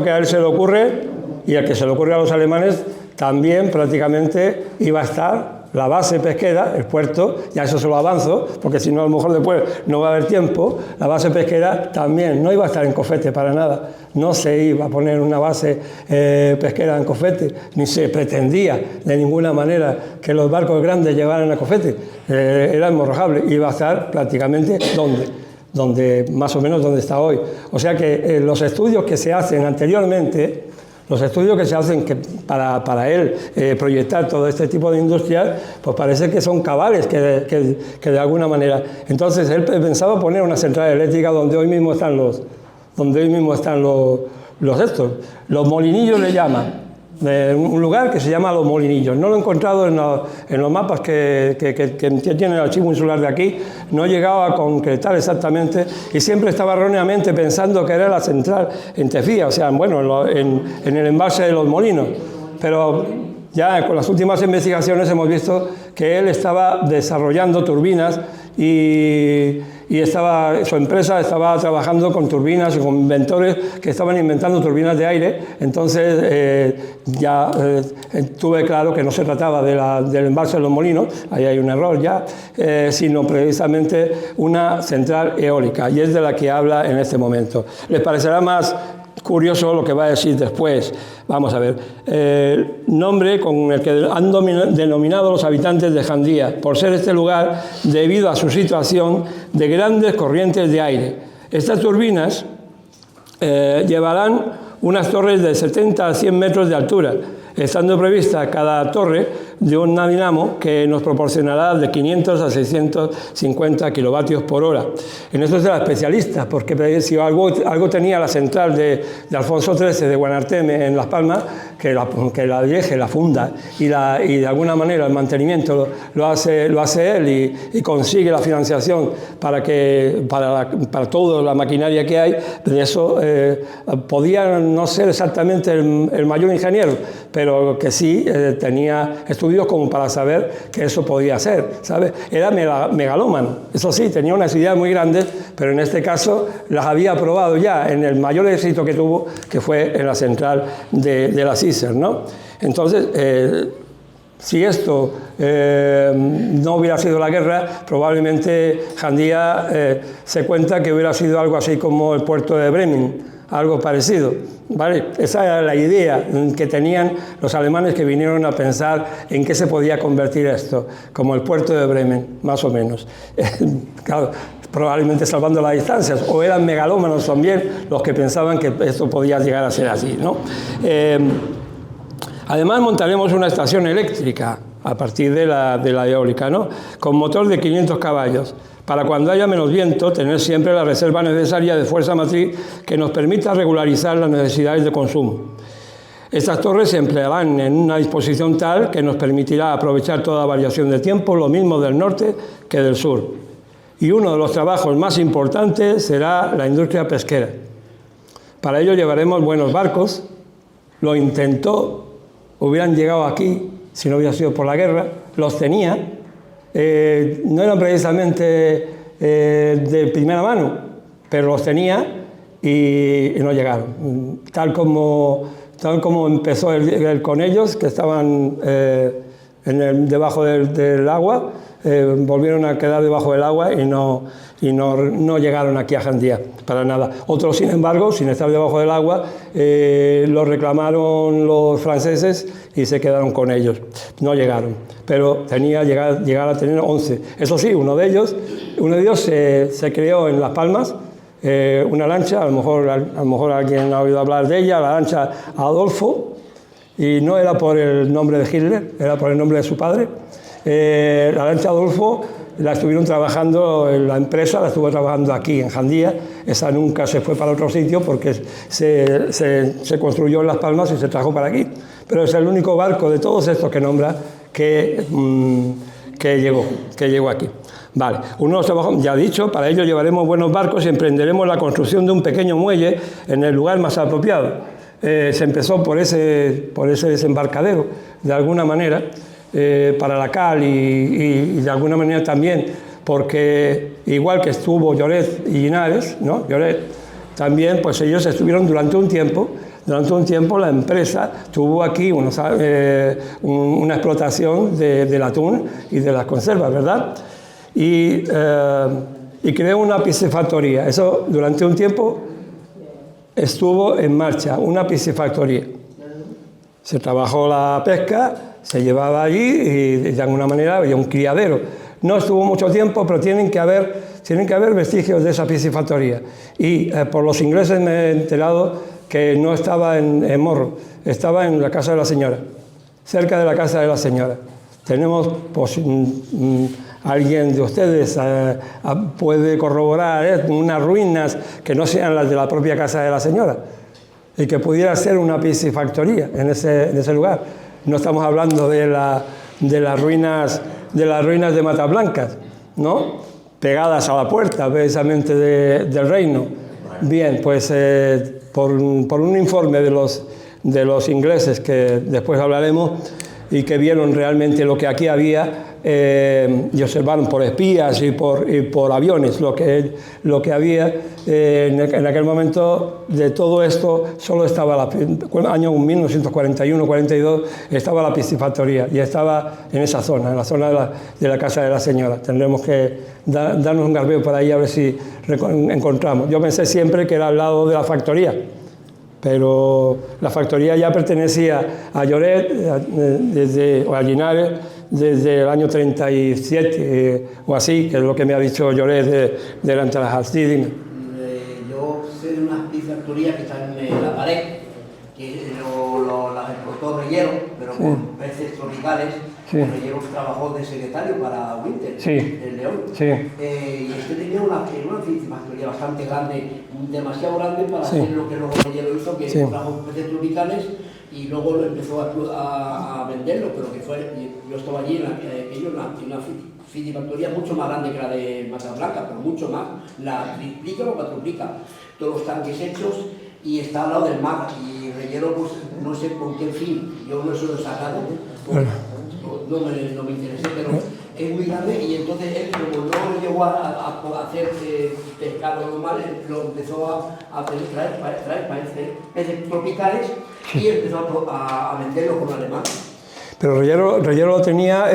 S3: que a él se le ocurre y al que se le ocurre a los alemanes también prácticamente iba a estar la base pesquera, el puerto, ya eso se lo avanzo, porque si no a lo mejor después no va a haber tiempo, la base pesquera también no iba a estar en Cofete para nada, no se iba a poner una base pesquera en Cofete, ni se pretendía de ninguna manera que los barcos grandes llegaran a Cofete, era inmorrojable, iba a estar prácticamente donde más o menos donde está hoy. O sea que los estudios que se hacen anteriormente, los estudios que se hacen para él proyectar todo este tipo de industrias, pues parece que son cabales, que de alguna manera. Entonces él pensaba poner una central eléctrica donde hoy mismo están los molinillos le llaman. Un lugar que se llama Los Molinillos. No lo he encontrado en los mapas que tiene el archivo insular de aquí, no he llegado a concretar exactamente y siempre estaba erróneamente pensando que era la central en Tefía, o sea, bueno, en el embalse de Los Molinos, pero ya con las últimas investigaciones hemos visto que él estaba desarrollando turbinas y su empresa estaba trabajando con turbinas y con inventores que estaban inventando turbinas de aire. Entonces tuve claro que no se trataba del embalse de Los Molinos, ahí hay un error ya, sino precisamente una central eólica, y es de la que habla en este momento. Les parecerá más curioso lo que va a decir después. Vamos a ver, nombre con el que han denominado los habitantes de Jandía, por ser este lugar debido a su situación de grandes corrientes de aire. Estas turbinas llevarán unas torres de 70 a 100 metros de altura, estando prevista cada torre de una dinamo que nos proporcionará de 500 a 650 kilovatios por hora. En esto será especialista, porque si algo tenía la central de Alfonso XIII de Guanarteme en Las Palmas, que la vieje, la funda y de alguna manera el mantenimiento lo hace él y consigue la financiación para toda la maquinaria que hay. De eso podía no ser exactamente el mayor ingeniero, pero que sí tenía estudios como para saber que eso podía ser, ¿sabes? Era megalómano, eso sí, tenía unas ideas muy grandes, pero en este caso las había probado ya en el mayor éxito que tuvo, que fue en la central de las ISER, ¿no? Entonces, si esto no hubiera sido la guerra, probablemente Jandía se cuenta que hubiera sido algo así como el puerto de Bremen, algo parecido, ¿vale? Esa era la idea que tenían los alemanes que vinieron a pensar en qué se podía convertir esto, como el puerto de Bremen, más o menos. Claro, probablemente salvando las distancias, o eran megalómanos también los que pensaban que esto podía llegar a ser así, ¿no? Además montaremos una estación eléctrica a partir de la eólica, ¿no? Con motor de 500 caballos, para cuando haya menos viento, tener siempre la reserva necesaria de fuerza matriz que nos permita regularizar las necesidades de consumo. Estas torres se emplearán en una disposición tal que nos permitirá aprovechar toda variación de tiempo, lo mismo del norte que del sur. Y uno de los trabajos más importantes será la industria pesquera. Para ello llevaremos buenos barcos, lo intentó, hubieran llegado aquí si no hubiera sido por la guerra, los tenía. No eran precisamente de primera mano, pero los tenía y no llegaron. Tal como empezó con ellos, que estaban debajo del agua, volvieron a quedar debajo del agua y no llegaron aquí a Jandía, para nada. Otros, sin embargo, sin estar debajo del agua, los reclamaron los franceses y se quedaron con ellos. No llegaron, pero llegar a tener 11. Eso sí, uno de ellos se creó en Las Palmas, una lancha, a lo mejor alguien ha oído hablar de ella, la lancha Adolfo, y no era por el nombre de Hitler, era por el nombre de su padre. La lancha Adolfo la estuvieron trabajando en la empresa, la estuvo trabajando aquí en Jandía. Esa nunca se fue para otro sitio porque se construyó en Las Palmas y se trajo para aquí. Pero es el único barco de todos estos que nombra que llegó aquí. Vale, uno de los trabajos, ya dicho, para ello llevaremos buenos barcos y emprenderemos la construcción de un pequeño muelle en el lugar más apropiado. Se empezó por ese desembarcadero, de alguna manera, para la cal y de alguna manera también, porque igual que estuvo Lloret y Linares, ¿no? Lloret, también pues ellos estuvieron durante un tiempo Durante un tiempo la empresa tuvo aquí una explotación del atún y de las conservas, ¿verdad? Y creó una piscifactoría. Eso durante un tiempo estuvo en marcha, una piscifactoría. Se trabajó la pesca, se llevaba allí y de alguna manera había un criadero. No estuvo mucho tiempo, pero tienen que haber vestigios de esa piscifactoría. Y por los ingleses me he enterado que no estaba en Morro, estaba en la casa de la señora, cerca de la casa de la señora. Tenemos, pues, alguien de ustedes puede corroborar unas ruinas que no sean las de la propia casa de la señora y que pudiera ser una piscifactoría en ese lugar. No estamos hablando de las ruinas de Matablancas, ¿no? Pegadas a la puerta precisamente del reino. Bien, pues por un informe de los ingleses que después hablaremos y que vieron realmente lo que aquí había y observaron por espías y por aviones lo que había en aquel momento. De todo esto solo estaba año 1941-42 estaba la piscifactoría y estaba en esa zona, en la zona de la casa de la señora. Tendremos que darnos un garbeo por ahí a ver si encontramos. Yo pensé siempre que era al lado de la factoría, pero la factoría ya pertenecía a Lloret o a Linares desde el año 37 o así, que es lo que me ha dicho Lloret delante de las Alcidinas.
S5: Yo sé de unas piscifactorías que están en la pared, que las exportó Reyero, pero con peces tropicales. Sí. Reyero trabajó de secretario para Winter, el León. Sí. Y este tenía una piscifactoría bastante grande, demasiado grande para hacer lo que luego Reyero hizo, que trajo peces tropicales y luego lo empezó a venderlo, pero que fue, yo estaba allí en una piscifactoría mucho más grande que la de Matablanca, pero mucho más, la triplica o cuatriplica, todos los tanques hechos y está al lado del mar. Y Reyero, pues no sé con qué fin, yo no se lo he sacado, no me interesé, pero es muy grande. Y entonces él, como no llegó a hacer pescado normal, lo empezó a traer peces tropicales y empezó a venderlo con alemán.
S3: Pero Reyero lo tenía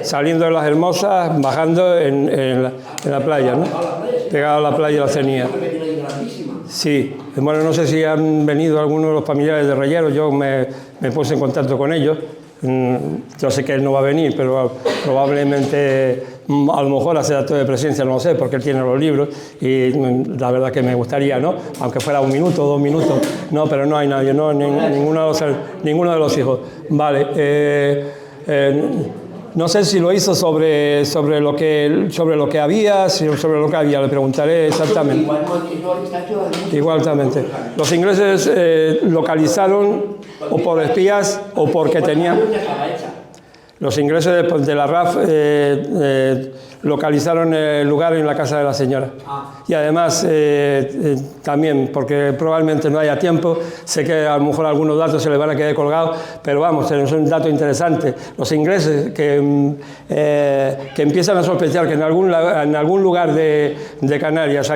S3: saliendo de las Hermosas, bajando en la playa, ¿no? Pegado a la playa las tenía. Sí, bueno, no sé si han venido algunos de los familiares de Reyero, yo me puse en contacto con ellos. Yo sé que él no va a venir, pero probablemente, a lo mejor hace acto de presencia, no lo sé, porque él tiene los libros y la verdad que me gustaría, ¿no? Aunque fuera 1 minuto o 2 minutos, no, pero no hay nadie, no, ninguno de los hijos. Vale, no sé si lo hizo sobre lo que había, le preguntaré exactamente. Igualmente. Los ingleses localizaron, o por espías, o porque tenían... Los ingleses de la RAF localizaron el lugar en la casa de la señora. Y además, también, porque probablemente no haya tiempo, sé que a lo mejor algunos datos se les van a quedar colgados, pero vamos, es un dato interesante. Los ingleses que empiezan a sospechar que en algún lugar de Canarias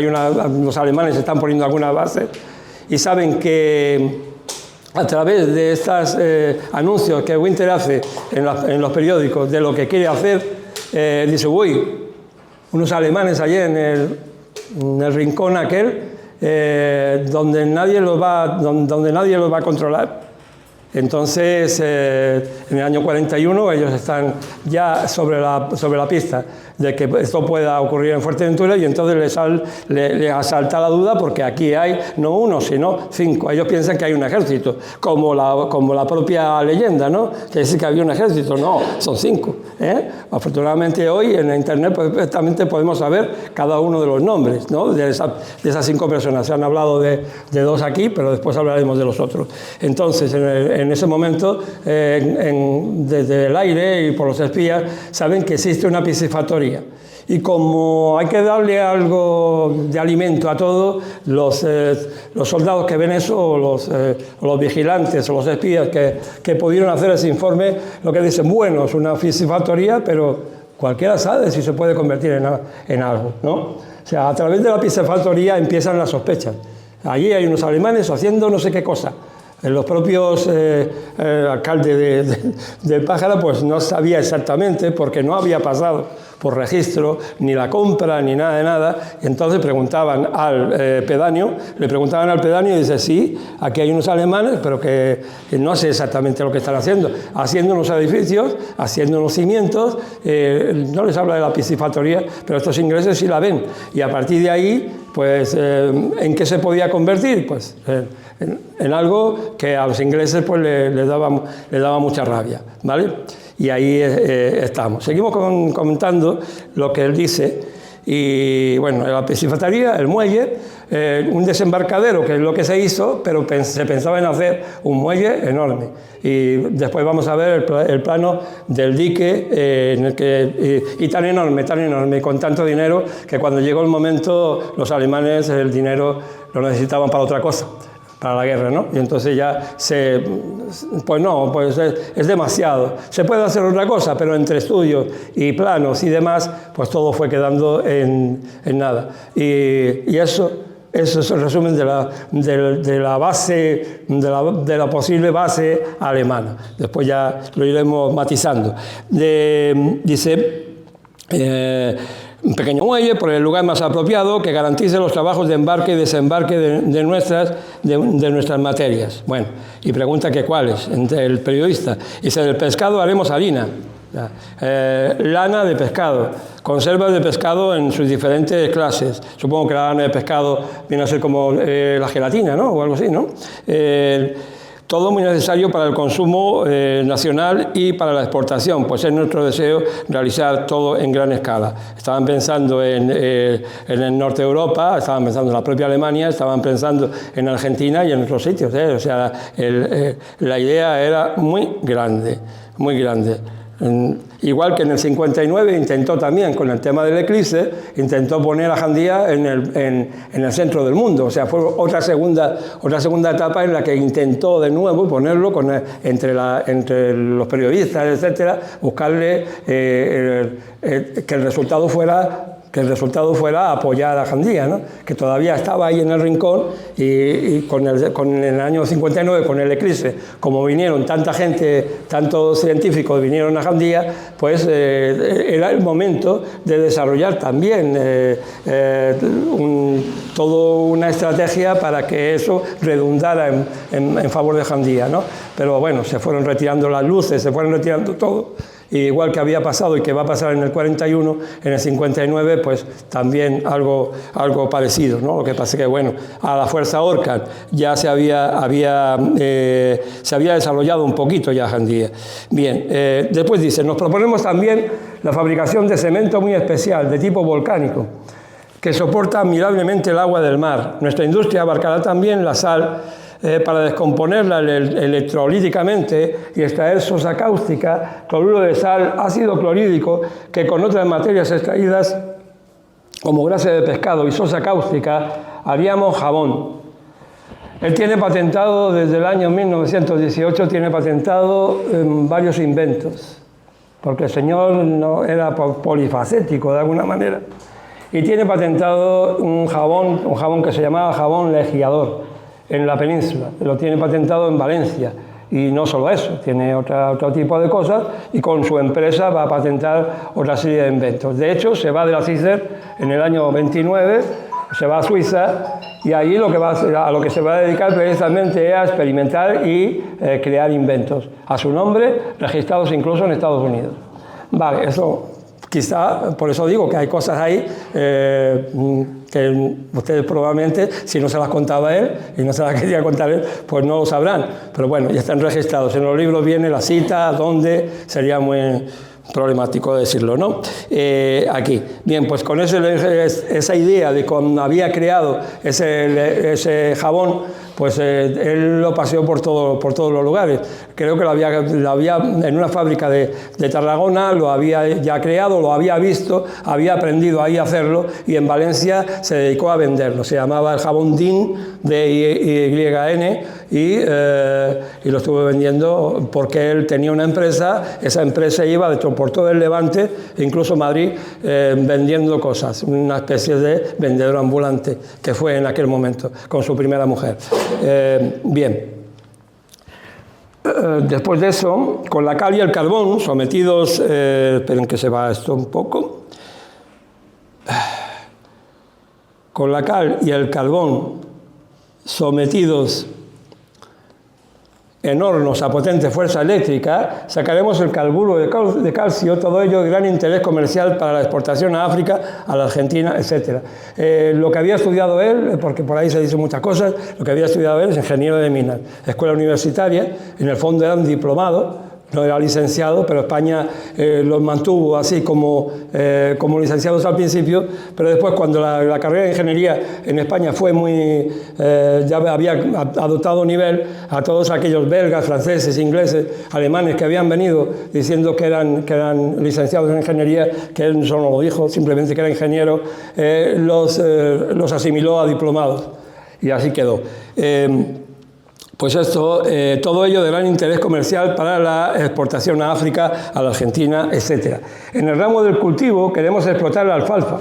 S3: los alemanes están poniendo alguna base y saben que a través de estos anuncios que Winter hace en los periódicos de lo que quiere hacer, dice, uy, unos alemanes allí en el rincón aquel, donde nadie los va a controlar. Entonces, en el año 41 ellos están ya sobre la pista de que esto pueda ocurrir en Fuerteventura y entonces les asalta la duda porque aquí hay no 1, sino 5. Ellos piensan que hay un ejército, como la propia leyenda, ¿no? Que dice que había un ejército. No, son 5. Afortunadamente hoy en Internet perfectamente podemos saber cada uno de los nombres, ¿no? de esas 5 personas. Se han hablado de 2 aquí, pero después hablaremos de los otros. Entonces, en ese momento, desde el aire y por los espías, saben que existe una piscifactoría. Y como hay que darle algo de alimento a todo, los soldados que ven eso, o los vigilantes, o los espías que pudieron hacer ese informe, lo que dicen, bueno, es una piscifactoría, pero cualquiera sabe si se puede convertir en algo, ¿no? O sea, a través de la piscifactoría empiezan las sospechas. allí hay unos alemanes haciendo no sé qué cosa. Los propios alcaldes de Pájara pues no sabía exactamente porque no había pasado por registro ni la compra ni nada de nada, y entonces preguntaban al pedáneo, y dice, sí, aquí hay unos alemanes, pero que no sé exactamente lo que están haciendo unos edificios, haciendo unos cimientos, no les habla de la piscifactoría, pero estos ingleses sí la ven, y a partir de ahí, pues, ¿en qué se podía convertir? Pues en algo que a los ingleses pues les daba mucha rabia, ¿vale? Y ahí estamos. Seguimos comentando lo que él dice. Y bueno, la piscifactoría, el muelle, un desembarcadero, que es lo que se hizo, pero se pensaba en hacer un muelle enorme. Y después vamos a ver el plano del dique, en el que, y tan enorme, con tanto dinero, que cuando llegó el momento, los alemanes el dinero lo necesitaban para otra cosa, para la guerra, ¿no? Y entonces ya es demasiado. Se puede hacer otra cosa, pero entre estudios y planos y demás, pues todo fue quedando en nada. Y eso es el resumen de la base, de la posible base alemana. Después ya lo iremos matizando. Dice... un pequeño muelle por el lugar más apropiado que garantice los trabajos de embarque y desembarque de nuestras materias. Bueno, y pregunta que cuáles, entre el periodista. Dice, del pescado haremos harina, lana de pescado, conservas de pescado en sus diferentes clases. Supongo que la lana de pescado viene a ser como la gelatina, ¿no? O algo así, ¿no? Todo muy necesario para el consumo nacional y para la exportación, pues es nuestro deseo realizar todo en gran escala. Estaban pensando en el norte de Europa, estaban pensando en la propia Alemania, estaban pensando en Argentina y en otros sitios, O sea, la idea era muy grande, muy grande. Igual que en el 59 intentó también, con el tema del eclipse, intentó poner a Jandía en el centro del mundo. O sea, fue otra segunda etapa en la que intentó de nuevo ponerlo entre los periodistas, etcétera, buscarle que el resultado fuera apoyar a Jandía, ¿no? Que todavía estaba ahí en el rincón y con el año 59, con el eclipse, como vinieron tanta gente, tantos científicos vinieron a Jandía, pues era el momento de desarrollar también toda una estrategia para que eso redundara en favor de Jandía, ¿no? Pero bueno, se fueron retirando las luces, se fueron retirando todo. Igual que había pasado y que va a pasar en el 41, en el 59, pues también algo parecido, ¿no? Lo que pasa es que, bueno, a la fuerza Orcan ya se había desarrollado un poquito ya Jandía. Bien, después dice, nos proponemos también la fabricación de cemento muy especial, de tipo volcánico, que soporta admirablemente el agua del mar. Nuestra industria abarcará también la sal, para descomponerla electrolíticamente y extraer sosa cáustica, cloruro de sal, ácido clorhídrico, que con otras materias extraídas como grasa de pescado y sosa cáustica haríamos jabón. Él tiene patentado desde el año 1918, tiene patentado varios inventos, porque el señor no era polifacético de alguna manera, y tiene patentado un jabón que se llamaba jabón legiador en la península, lo tiene patentado en Valencia, y no solo eso, tiene otro tipo de cosas, y con su empresa va a patentar otra serie de inventos. De hecho, se va de la CISER en el año 29, se va a Suiza, y ahí a lo que se va a dedicar precisamente es a experimentar y crear inventos, a su nombre, registrados incluso en Estados Unidos. Vale, eso quizá, por eso digo que hay cosas ahí que ustedes probablemente, si no se las contaba él y no se las quería contar él, pues no lo sabrán. Pero bueno, ya están registrados. En los libros viene la cita, dónde, sería muy problemático decirlo, ¿no? Aquí. Bien, pues con esa idea de cuando había creado ese jabón pues él lo paseó por todos los lugares. Creo que lo había en una fábrica de Tarragona, lo había ya creado, lo había visto, había aprendido ahí a hacerlo, y en Valencia se dedicó a venderlo. Se llamaba el jabón DIN, D-Y-N, y lo estuvo vendiendo porque él tenía una empresa. Esa empresa iba por todo el Levante, incluso Madrid, vendiendo cosas, una especie de vendedor ambulante, que fue en aquel momento, con su primera mujer. Bien. Después de eso, con la cal y el carbón sometidos, esperen que se va esto un poco, con la cal y el carbón sometidos en hornos a potente fuerza eléctrica, sacaremos el carburo de calcio, todo ello de gran interés comercial para la exportación a África, a la Argentina, etc. Lo que había estudiado él, porque por ahí se dicen muchas cosas, lo que había estudiado él es ingeniero de minas, escuela universitaria, en el fondo era un diplomado, no era licenciado, pero España los mantuvo así como licenciados al principio, pero después, cuando la carrera de ingeniería en España fue ya había adoptado nivel, a todos aquellos belgas, franceses, ingleses, alemanes que habían venido diciendo que eran licenciados en ingeniería, que él solo lo dijo, simplemente que era ingeniero, los asimiló a diplomados, y así quedó. Pues esto, todo ello de gran interés comercial para la exportación a África, a la Argentina, etc. En el ramo del cultivo queremos explotar la alfalfa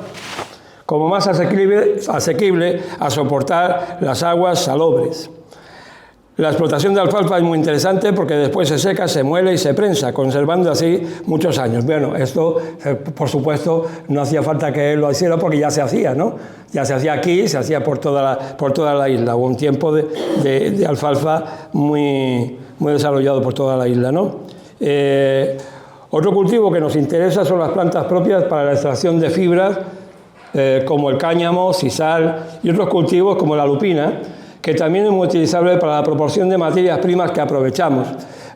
S3: como más asequible a soportar las aguas salobres. La explotación de alfalfa es muy interesante porque después se seca, se muele y se prensa, conservando así muchos años. Bueno, esto, por supuesto, no hacía falta que él lo hiciera porque ya se hacía, ¿no? Ya se hacía aquí, se hacía por toda la isla. Hubo un tiempo de alfalfa muy desarrollado por toda la isla, ¿no? Otro cultivo que nos interesa son las plantas propias para la extracción de fibras, como el cáñamo, sisal y otros cultivos como la lupina, que también es muy utilizable para la proporción de materias primas que aprovechamos.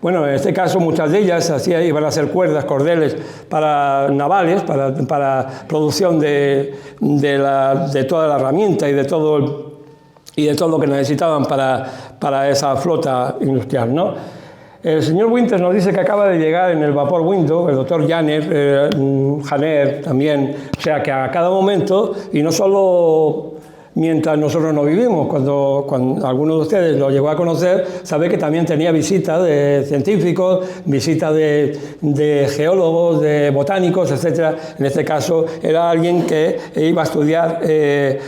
S3: Bueno, en este caso muchas de ellas iban a ser cuerdas, cordeles para navales, para producción de toda la herramienta y de todo lo que necesitaban para esa flota industrial, ¿no? El señor Winters nos dice que acaba de llegar en el vapor Window, el doctor Janer también, o sea que a cada momento, y no solo mientras nosotros no vivimos, cuando alguno de ustedes lo llegó a conocer, sabe que también tenía visitas de científicos, visitas de geólogos, de botánicos, etc. En este caso era alguien que iba a estudiar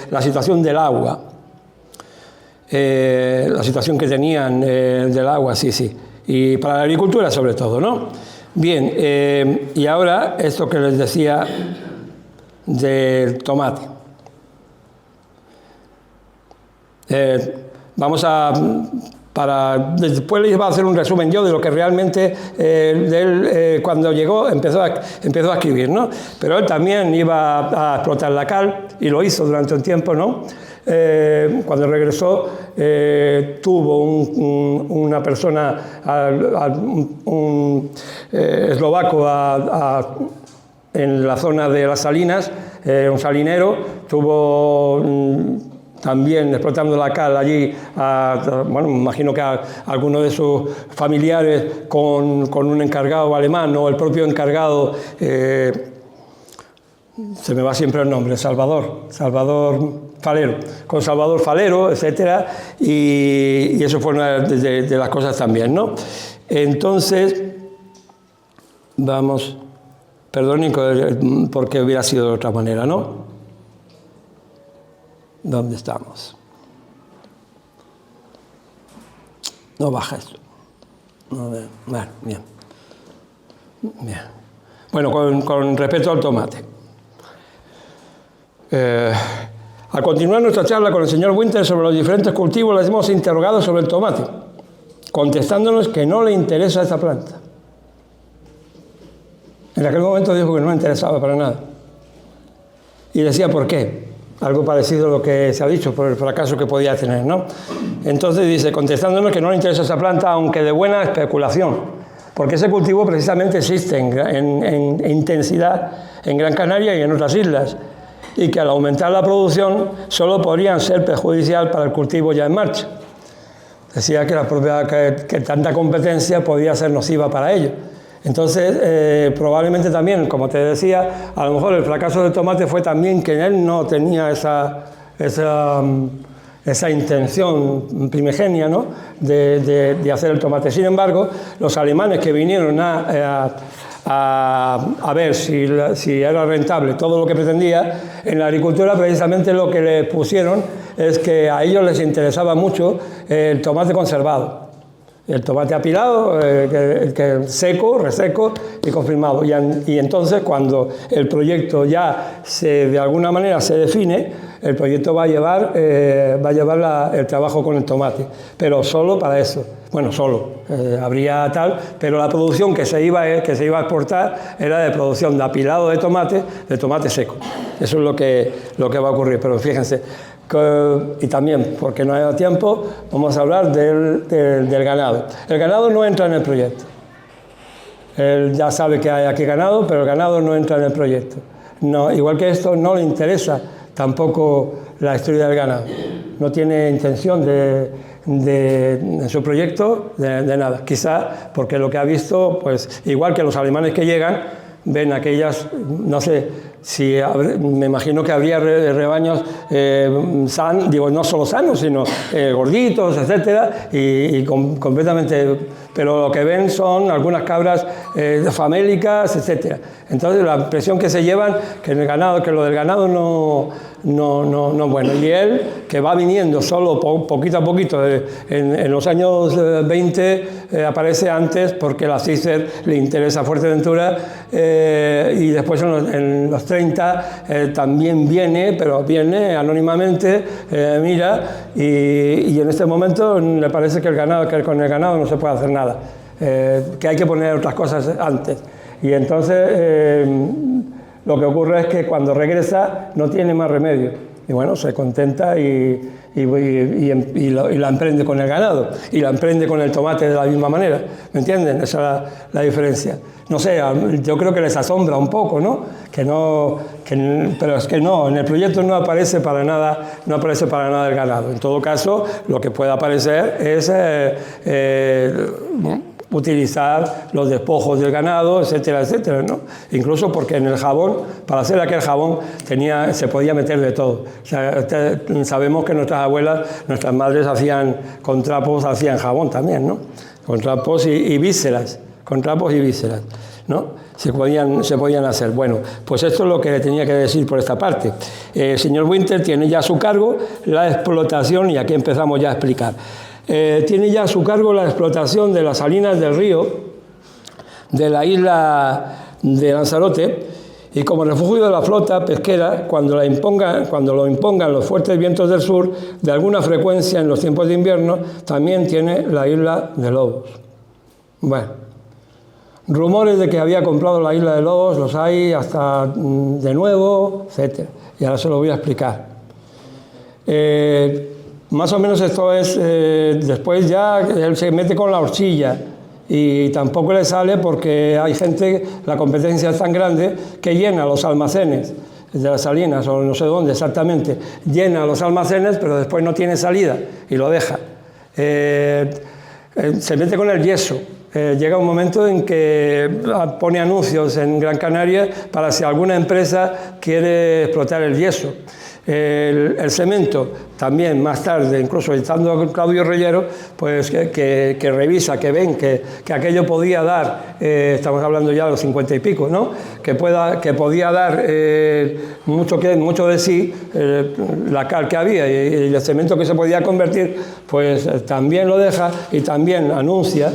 S3: la situación del agua, la situación que tenían del agua, sí, y para la agricultura sobre todo, ¿no? Bien, y ahora esto que les decía del tomate. Después les voy a hacer un resumen yo de lo que realmente él, cuando llegó, empezó a escribir, ¿no? Pero él también iba a explotar la cal y lo hizo durante un tiempo, ¿no? Cuando regresó, tuvo una persona, un eslovaco en la zona de las salinas, un salinero, tuvo también explotando la cal allí, bueno, me imagino que a alguno de sus familiares con un encargado alemán o el propio encargado, se me va siempre el nombre, Salvador Falero, con Salvador Falero, etcétera, y eso fue una de las cosas también, ¿no? Entonces, vamos, perdonen porque hubiera sido de otra manera, ¿no? ¿Dónde estamos? No baja esto. Bueno, bien. Bueno, con respecto al tomate. Al continuar nuestra charla con el señor Winters sobre los diferentes cultivos, les hemos interrogado sobre el tomate, contestándonos que no le interesa esta planta. En aquel momento dijo que no le interesaba para nada. Y decía por qué. Algo parecido a lo que se ha dicho, por el fracaso que podía tener, ¿no? Entonces dice, contestándonos que no le interesa esa planta, aunque de buena especulación, porque ese cultivo precisamente existe en intensidad en Gran Canaria y en otras islas, y que al aumentar la producción solo podrían ser perjudicial para el cultivo ya en marcha. Decía que, que tanta competencia podía ser nociva para ellos. Entonces, probablemente también, como te decía, a lo mejor el fracaso del tomate fue también que él no tenía esa intención primigenia, ¿no?, de hacer el tomate. Sin embargo, los alemanes que vinieron a ver si era rentable todo lo que pretendía, en la agricultura precisamente lo que les pusieron es que a ellos les interesaba mucho el tomate conservado. El tomate apilado, seco, reseco y confirmado. Y entonces, cuando el proyecto ya de alguna manera se define, el proyecto va a llevar el trabajo con el tomate, pero solo para eso. Bueno, habría tal, pero la producción que se iba a exportar era de producción de apilado de tomate seco. Eso es lo que va a ocurrir, pero fíjense. Y también, porque no hay tiempo, vamos a hablar del ganado. El ganado no entra en el proyecto. Él ya sabe que hay aquí ganado, pero el ganado no entra en el proyecto. No, igual que esto, no le interesa tampoco la historia del ganado. No tiene intención en su proyecto de nada. Quizá porque lo que ha visto, pues igual que los alemanes que llegan, ven aquellas, no sé, me imagino que habría rebaños no solo sanos, sino gorditos, etcétera, y completamente, pero lo que ven son algunas cabras famélicas, etcétera. Entonces la impresión que se llevan que lo del ganado no bueno. Y él, que va viniendo solo poquito a poquito, en los años 20 aparece antes porque la CICER le interesa Fuerteventura, y después en los 30 también viene, pero viene anónimamente, mira, y en este momento le parece que con el ganado no se puede hacer nada, que hay que poner otras cosas antes. Y entonces lo que ocurre es que cuando regresa no tiene más remedio. Y bueno, se contenta y la emprende con el ganado. Y la emprende con el tomate de la misma manera. ¿Me entienden? Esa es la diferencia. No sé, yo creo que les asombra un poco, ¿no? Pero es que no, en el proyecto no aparece para nada el ganado. En todo caso, lo que puede aparecer es utilizar los despojos del ganado, etcétera, etcétera, ¿no? Incluso porque en el jabón, para hacer aquel jabón, se podía meter de todo. O sea, sabemos que nuestras abuelas, nuestras madres con trapos hacían jabón también, ¿no? Con trapos y vísceras, ¿no? Se podían hacer. Bueno, pues esto es lo que le tenía que decir por esta parte. El señor Winter tiene ya a su cargo la explotación, y aquí empezamos ya a explicar. Tiene ya a su cargo la explotación de las salinas del río, de la isla de Lanzarote, y como refugio de la flota pesquera, cuando lo impongan los fuertes vientos del sur, de alguna frecuencia en los tiempos de invierno, también tiene la isla de Lobos. Bueno, rumores de que había comprado la isla de Lobos los hay hasta de nuevo, etc. Y ahora se lo voy a explicar. Más o menos esto es, después ya él se mete con la horchilla y tampoco le sale porque hay gente, la competencia es tan grande que llena los almacenes de las salinas, o no sé dónde exactamente, llena los almacenes pero después no tiene salida y lo deja. Se mete con el yeso. Llega un momento en que pone anuncios en Gran Canaria para si alguna empresa quiere explotar el yeso. El cemento también más tarde, incluso estando Claudio Reyero, pues que revisa, que ven que aquello podía dar, estamos hablando ya de los 50 y pico, ¿no? Que podía dar mucho de sí, la cal que había y el cemento que se podía convertir, pues también lo deja y también anuncia,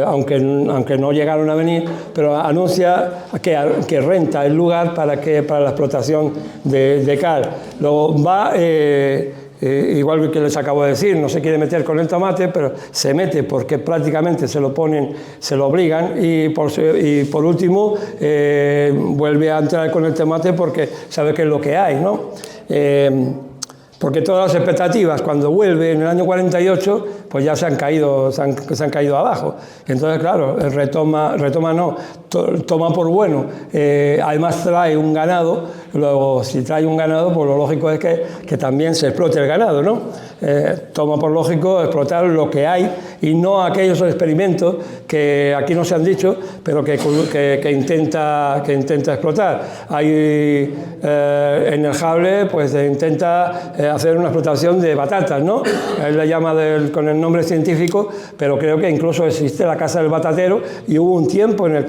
S3: aunque no llegaron a venir, pero anuncia que renta el lugar para la explotación de cal. Luego va, igual que les acabo de decir, no se quiere meter con el tomate, pero se mete porque prácticamente se lo obligan, y por último vuelve a entrar con el tomate porque sabe que es lo que hay, ¿no? porque todas las expectativas cuando vuelve en el año 48 pues ya se han caído abajo. Entonces, claro, toma por bueno. Además trae un ganado, luego si trae un ganado, pues lo lógico es que también se explote el ganado, ¿no? Toma por lógico explotar lo que hay y no aquellos experimentos que aquí no se han dicho, pero que intenta explotar. Hay en el Jable, pues intenta hacer una explotación de batatas, ¿no? Él le llama con el nombre científico, pero creo que incluso existe la Casa del Batatero y hubo un tiempo en el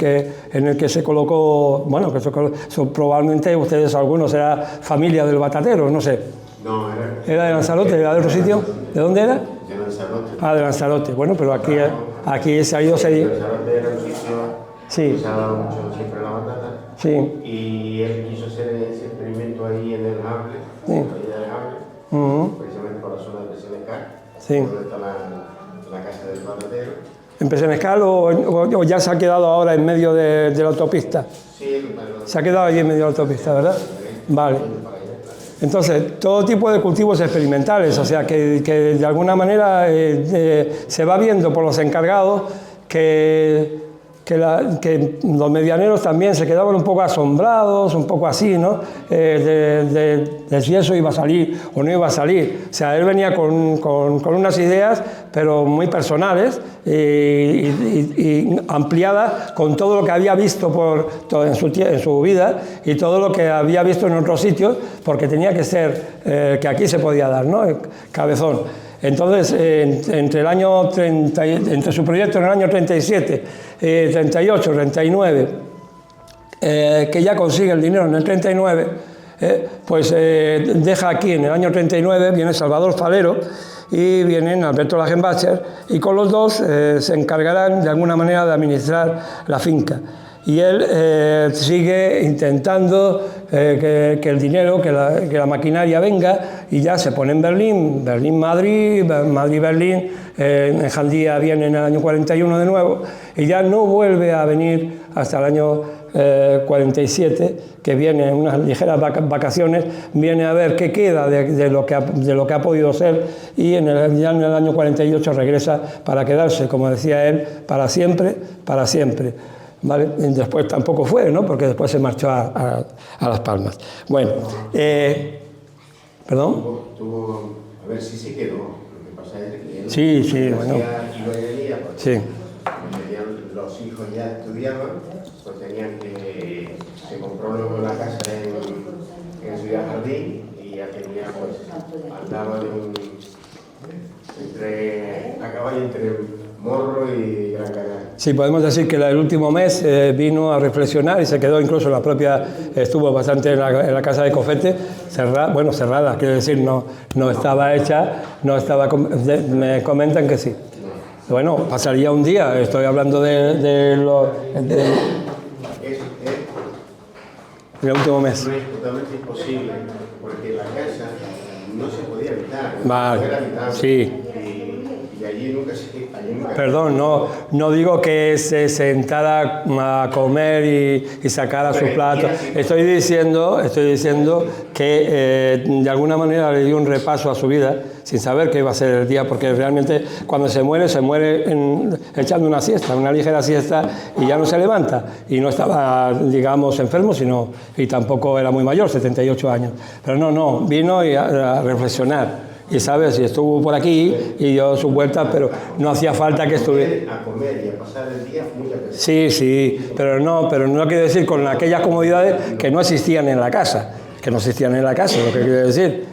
S3: que se colocó, bueno, que eso probablemente ustedes algunos era familia del Batatero, no sé.
S4: No,
S3: ¿Era de Lanzarote? ¿Era de otro sitio? ¿De dónde era?
S4: De Lanzarote.
S3: Ah, de Lanzarote. Bueno, pero aquí se ha ido...
S4: Lanzarote era un sitio
S3: sí.
S4: que se ha dado mucho siempre la batata.
S3: Sí.
S4: Y él quiso hacer ese experimento ahí en el Jable,
S3: Sí.
S4: en la orilla del Jable, precisamente por la zona de Pesenescal,
S3: Sí.
S4: donde está la Casa del Batatero.
S3: ¿En Pesenescal o ya se ha quedado ahora en medio de la autopista?
S4: Sí,
S3: Se ha quedado allí en medio de la autopista, ¿verdad? Vale. Entonces, todo tipo de cultivos experimentales, o sea, que de alguna manera se va viendo por los encargados que los medianeros también se quedaban un poco asombrados, un poco así, ¿no? De si eso iba a salir o no iba a salir. O sea, él venía con unas ideas, pero muy personales y ampliadas con todo lo que había visto en su vida y todo lo que había visto en otros sitios, porque tenía que ser que aquí se podía dar, ¿no? Cabezón. Entonces, entre su proyecto en el año 37, 38, 39, que ya consigue el dinero en el 39, pues deja aquí en el año 39, viene Salvador Falero y vienen Alberto Lachenbacher, y con los dos se encargarán de alguna manera de administrar la finca. Y él sigue intentando que el dinero, que la maquinaria venga, y ya se pone en Berlín, Berlín-Madrid, Madrid-Berlín, en Jandía viene en el año 41 de nuevo, y ya no vuelve a venir hasta el año 47, que viene en unas ligeras vacaciones, viene a ver qué queda de lo que ha podido ser, y ya en el año 48 regresa para quedarse, como decía él, para siempre, para siempre. ¿Vale? Después tampoco fue, ¿no? Porque después se marchó a Las Palmas. Bueno, ¿perdón?
S4: A ver si se quedó. Lo que pasa es que él
S3: sí, bueno.
S4: iba y venía, porque
S3: Sí.
S4: los hijos ya estudiaban, pues tenían que... Se compró luego la casa en Ciudad Jardín y ya tenía, pues, andaba a caballo entre Morro y Gran Canaria.
S3: Sí, podemos decir que el último mes vino a reflexionar y se quedó incluso estuvo bastante en la casa de Cofete, cerrada, quiero decir, no estaba hecha, me comentan que sí. Bueno, pasaría un día, estoy hablando del último mes.
S4: No es totalmente imposible, porque la casa no se podía habitar.
S3: Vale, sí.
S4: Y allí nunca
S3: Perdón, no digo que se sentara a comer y sacara sus platos. Estoy diciendo que de alguna manera le dio un repaso a su vida sin saber qué iba a ser el día, porque realmente cuando se muere echando una siesta, una ligera siesta, y ya no se levanta. Y no estaba, digamos, enfermo, y tampoco era muy mayor, 78 años. Pero no, vino a reflexionar. Y sabes, y estuvo por aquí y dio sus vueltas, pero no hacía falta que estuviera.
S4: A comer y a pasar el día muchas veces.
S3: Sí, pero no quiero decir con aquellas comodidades que no existían en la casa. Que no existían en la casa, lo que quiero decir.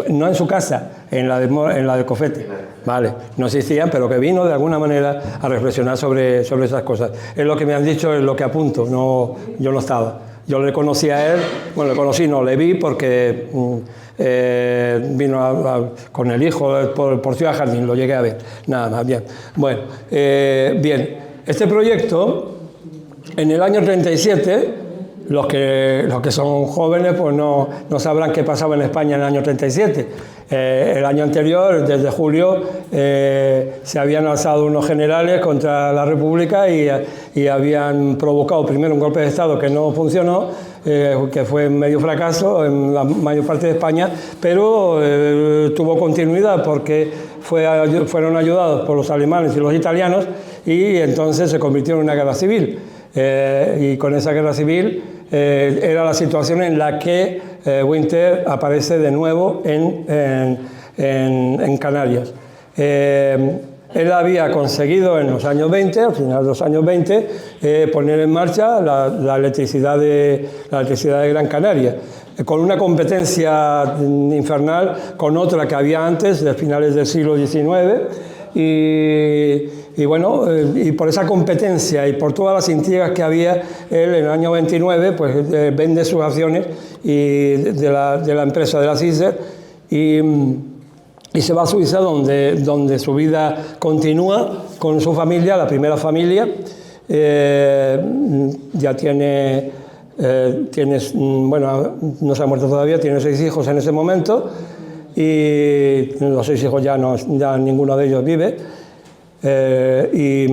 S3: No en su casa, en la de Cofete. Vale, no existían, pero que vino de alguna manera a reflexionar sobre esas cosas. Es lo que me han dicho, es lo que apunto. Yo no estaba. Yo le conocí a él, le vi porque vino con el hijo por Ciudad Jardín, lo llegué a ver, nada más, bien. Bueno, bien, este proyecto, en el año 37, Los que son jóvenes pues no sabrán qué pasaba en España en el año 37. El año anterior, desde julio, se habían alzado unos generales contra la República y habían provocado primero un golpe de Estado que no funcionó, que fue medio fracaso en la mayor parte de España, pero tuvo continuidad porque fueron ayudados por los alemanes y los italianos, y entonces se convirtió en una guerra civil. Y con esa guerra civil era la situación en la que Winter aparece de nuevo en Canarias. Él había conseguido en los años 20, al final de los años 20, poner en marcha la electricidad de Gran Canaria, con una competencia infernal con otra que había antes, de finales del siglo XIX, y bueno, y por esa competencia y por todas las intrigas que había, él en el año 29 pues vende sus acciones de la empresa de la Caesar y se va a Suiza, donde su vida continúa con su familia, la primera familia. Ya tiene, bueno, no se ha muerto todavía, tiene 6 hijos en ese momento, y los 6 hijos ya ninguno de ellos vive. Y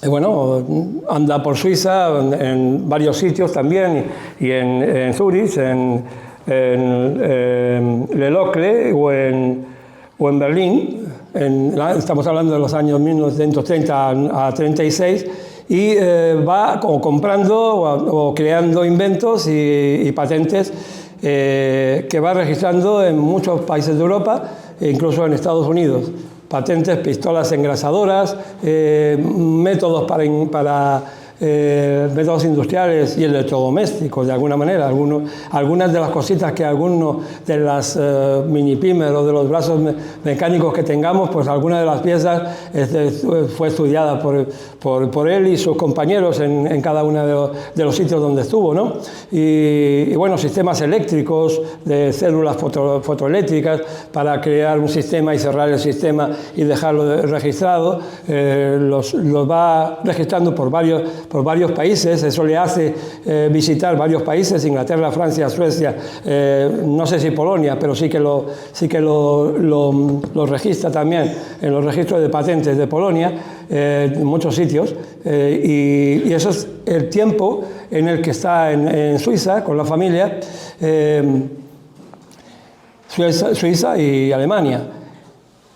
S3: bueno, anda por Suiza en varios sitios también, y en Zurich, en Le Locle o en Berlín. Estamos hablando de los años 1930 a 36, y va comprando o creando inventos y patentes que va registrando en muchos países de Europa e incluso en Estados Unidos. Patentes, pistolas engrasadoras, métodos para métodos industriales y electrodomésticos, de alguna manera. Algunas de las cositas que algunos de las mini pymes o de los brazos mecánicos que tengamos, pues alguna de las piezas fue estudiada por él y sus compañeros en cada uno de los sitios donde estuvo, ¿no? Y bueno, sistemas eléctricos, de células fotoeléctricas, para crear un sistema y cerrar el sistema y dejarlo registrado. Los va registrando por varios países. Eso le hace visitar varios países: Inglaterra, Francia, Suecia, no sé si Polonia, pero sí que lo registra también en los registros de patentes de Polonia, en muchos sitios, y eso es el tiempo en el que está en Suiza con la familia, Suiza y Alemania.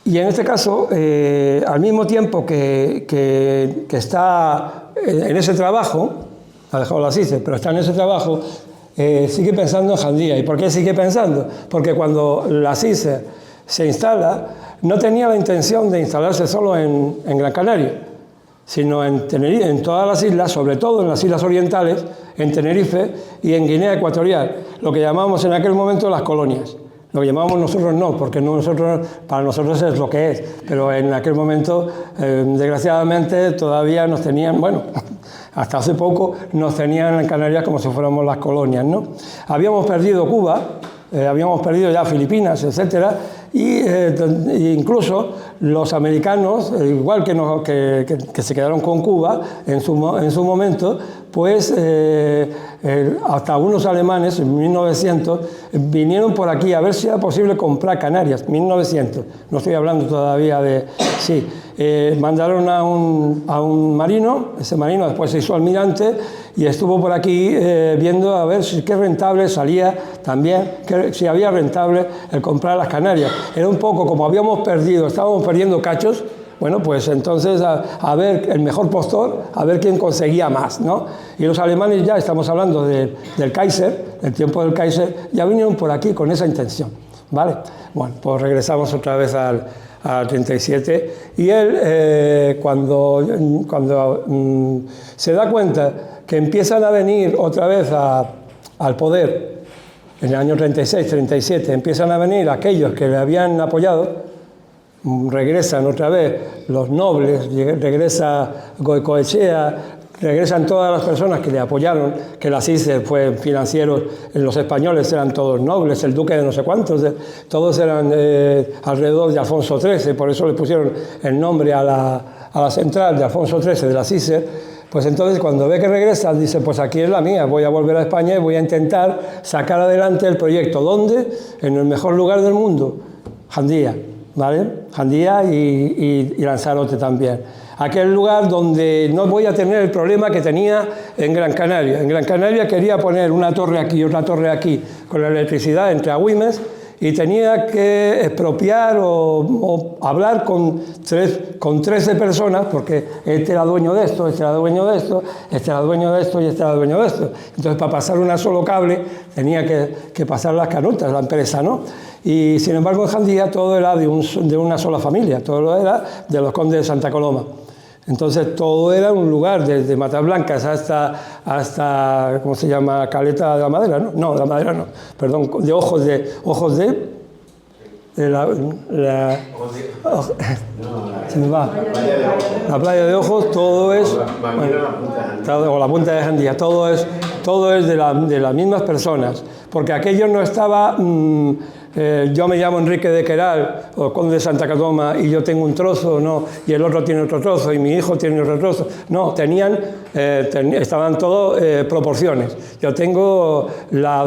S3: Y en este caso, al mismo tiempo que está en ese trabajo, ha dejado la CICE, pero está en ese trabajo, sigue pensando en Jandía. ¿Y por qué sigue pensando? Porque cuando la CICE se instala, no tenía la intención de instalarse solo en Gran Canaria, sino en Tenerife, en todas las islas, sobre todo en las islas orientales, en Tenerife y en Guinea Ecuatorial, lo que llamamos en aquel momento las colonias. Lo que llamamos nosotros no, porque para nosotros es lo que es, pero en aquel momento, desgraciadamente, todavía nos tenían, bueno, hasta hace poco nos tenían en Canarias como si fuéramos las colonias, ¿no? Habíamos perdido Cuba, habíamos perdido ya Filipinas, etcétera, y incluso los americanos, igual que se quedaron con Cuba en su momento, pues hasta algunos alemanes en 1900 vinieron por aquí a ver si era posible comprar Canarias. 1900, no estoy hablando todavía de... Sí, mandaron a un marino, ese marino después se hizo almirante y estuvo por aquí viendo a ver qué rentable salía también, si había rentable el comprar las Canarias. Era un poco como estábamos perdiendo cachos. Bueno, pues entonces a ver el mejor postor, a ver quién conseguía más, ¿no? Y los alemanes, ya estamos hablando del Kaiser, del tiempo del Kaiser, ya vinieron por aquí con esa intención, ¿vale? Bueno, pues regresamos otra vez al 37, y él cuando se da cuenta que empiezan a venir otra vez al poder, en el año 36, 37, empiezan a venir aquellos que le habían apoyado, regresan otra vez los nobles, regresa Goicoechea, regresan todas las personas que le apoyaron, que la CICE fue financieros, los españoles eran todos nobles, el duque de no sé cuántos, todos eran alrededor de Alfonso XIII, por eso le pusieron el nombre a la central de Alfonso XIII de la CICE, Pues entonces cuando ve que regresa, dice, pues aquí es la mía, voy a volver a España y voy a intentar sacar adelante el proyecto. ¿Dónde? En el mejor lugar del mundo, Jandía, ¿vale? Jandía y Lanzarote también. Aquel lugar donde no voy a tener el problema que tenía en Gran Canaria. En Gran Canaria quería poner una torre aquí y otra torre aquí con la electricidad entre Agüimes, y tenía que expropiar o hablar con 13 personas, porque este era dueño de esto, este era dueño de esto, este era dueño de esto y este era dueño de esto. Entonces, para pasar un solo cable tenía que pasar las canutas, la empresa, ¿no? Y sin embargo, en Jandía todo era de una sola familia, todo era de los condes de Santa Coloma. Entonces todo era un lugar, desde Matas Blancas hasta ¿cómo se llama? Caleta de la Madera, ¿no? No, de la Madera no, perdón, de Ojos de se me va. La playa de Ojos, todo es, o la punta de Jandía, todo es de las mismas personas, porque aquello no estaba, yo me llamo Enrique de Queral, o conde de Santa Coloma, y yo tengo un trozo, no, y el otro tiene otro trozo, y mi hijo tiene otro trozo. No, estaban todos proporciones. Yo tengo la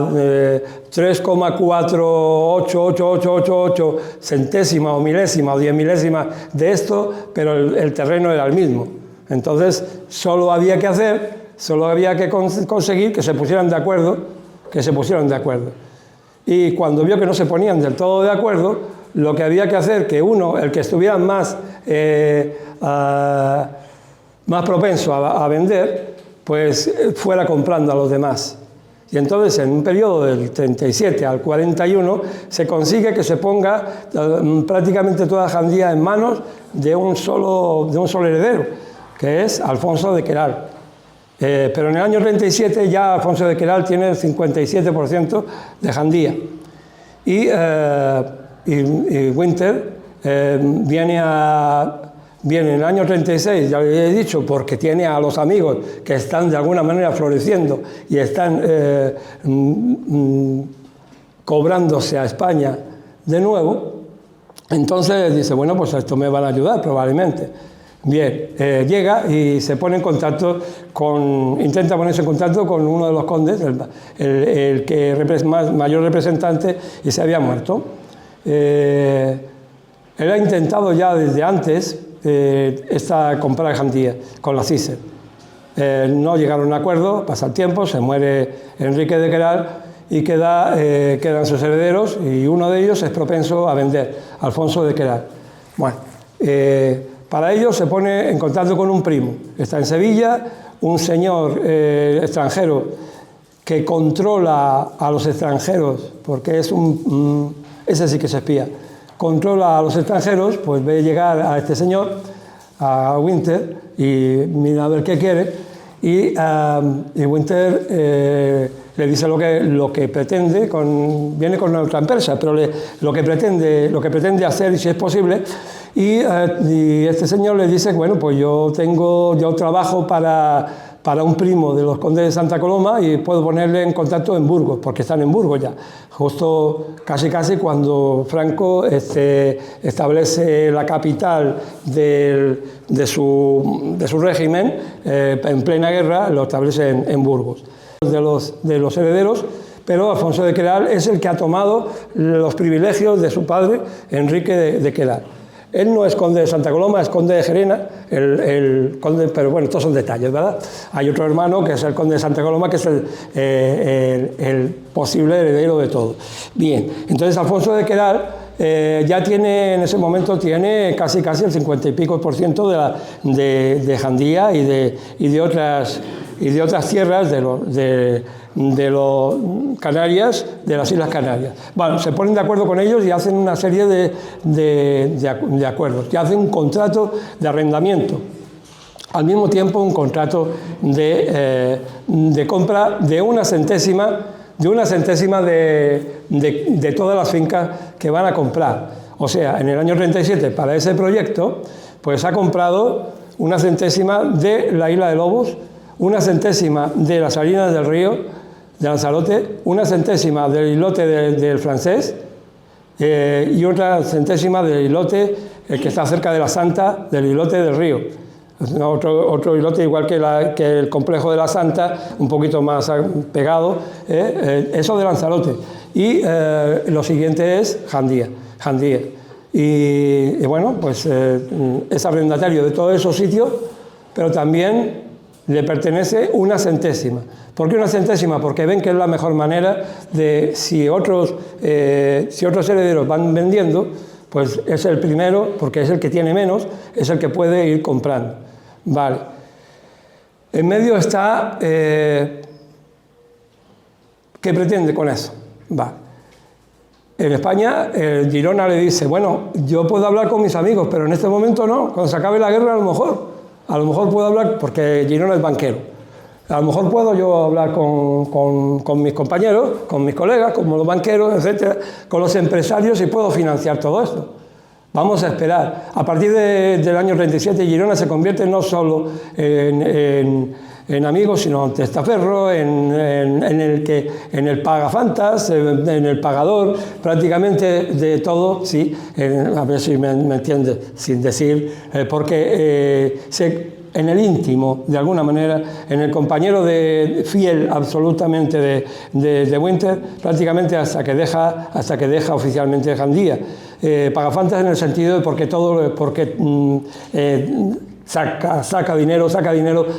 S3: 3,48888 centésima o milésima o 10 milésimas de esto, pero el terreno era el mismo. Entonces, solo había que conseguir que se pusieran de acuerdo, Y cuando vio que no se ponían del todo de acuerdo, lo que había que hacer, que uno, el que estuviera más propenso a vender, pues fuera comprando a los demás. Y entonces, en un periodo del 37 al 41, se consigue que se ponga prácticamente toda Jandía en manos de un solo heredero, que es Alfonso de Queral. Pero en el año 37 ya Alfonso de Queral tiene el 57% de Jandía. Y Winter viene en el año 36, ya le he dicho, porque tiene a los amigos que están de alguna manera floreciendo y están cobrándose a España de nuevo. Entonces dice, bueno, pues esto me van a ayudar probablemente. Bien, llega y se pone en contacto intenta ponerse en contacto con uno de los condes, el que mayor representante, y se había muerto. Él ha intentado ya desde antes comprar Jandía con la CISER. No llegaron a un acuerdo, pasa el tiempo, se muere Enrique de Queral y quedan sus herederos, y uno de ellos es propenso a vender, Alfonso de Queral. Bueno, para ello se pone en contacto con un primo, está en Sevilla, un señor extranjero que controla a los extranjeros, porque ese sí que se espía, controla a los extranjeros, pues ve llegar a este señor, a Winter, y mira a ver qué quiere, y Winter le dice lo que pretende, viene con otra empresa, pero lo que pretende hacer, y si es posible. Y este señor le dice, bueno, pues yo trabajo para un primo de los condes de Santa Coloma y puedo ponerle en contacto en Burgos, porque están en Burgos ya. Justo casi cuando Franco establece la capital de su régimen, en plena guerra, lo establece en Burgos. De los herederos, pero Alfonso de Queral es el que ha tomado los privilegios de su padre, Enrique de Queral. Él no es conde de Santa Coloma, es conde de Gerena, el conde, pero bueno, estos son detalles, ¿verdad? Hay otro hermano que es el conde de Santa Coloma, que es el posible heredero de todo. Bien, entonces Alfonso de Queral ya tiene, en ese momento, tiene casi el 50 y pico % de Jandía y de otras tierras de los Canarias, de las Islas Canarias. Bueno, se ponen de acuerdo con ellos y hacen una serie de acuerdos. Y hacen un contrato de arrendamiento. Al mismo tiempo, un contrato de compra de una centésima de todas las fincas que van a comprar. O sea, en el año 37, para ese proyecto, pues ha comprado una centésima de la Isla de Lobos, una centésima de las Salinas del Río, de Lanzarote, una centésima del islote del Francés y otra centésima del islote que está cerca de la Santa, del islote del Río. Otro islote, igual que el complejo de la Santa, un poquito más pegado, eso de Lanzarote. Y lo siguiente es Jandía. Y bueno, pues es arrendatario de todos esos sitios, pero también le pertenece una centésima. ¿Por qué una centésima? Porque ven que es la mejor manera de, si otros herederos van vendiendo, pues es el primero, porque es el que tiene menos, es el que puede ir comprando. Vale. En medio está, ¿qué pretende con eso? Vale. En España, Girona le dice, bueno, yo puedo hablar con mis amigos, pero en este momento no, cuando se acabe la guerra a lo mejor puedo hablar, porque Girona es banquero, a lo mejor puedo yo hablar con mis compañeros, con mis colegas, como los banqueros, etcétera, con los empresarios y puedo financiar todo esto. Vamos a esperar. A partir del año 37, Girona se convierte no solo en amigos, sino en testaferro, en el pagafantas, en el pagador, prácticamente de todo, sí, a ver si me entiende, sin decir, porque en el íntimo, de alguna manera, en el compañero fiel absolutamente de Winter, prácticamente hasta que deja oficialmente Jandía. Pagafantas en el sentido de porque saca dinero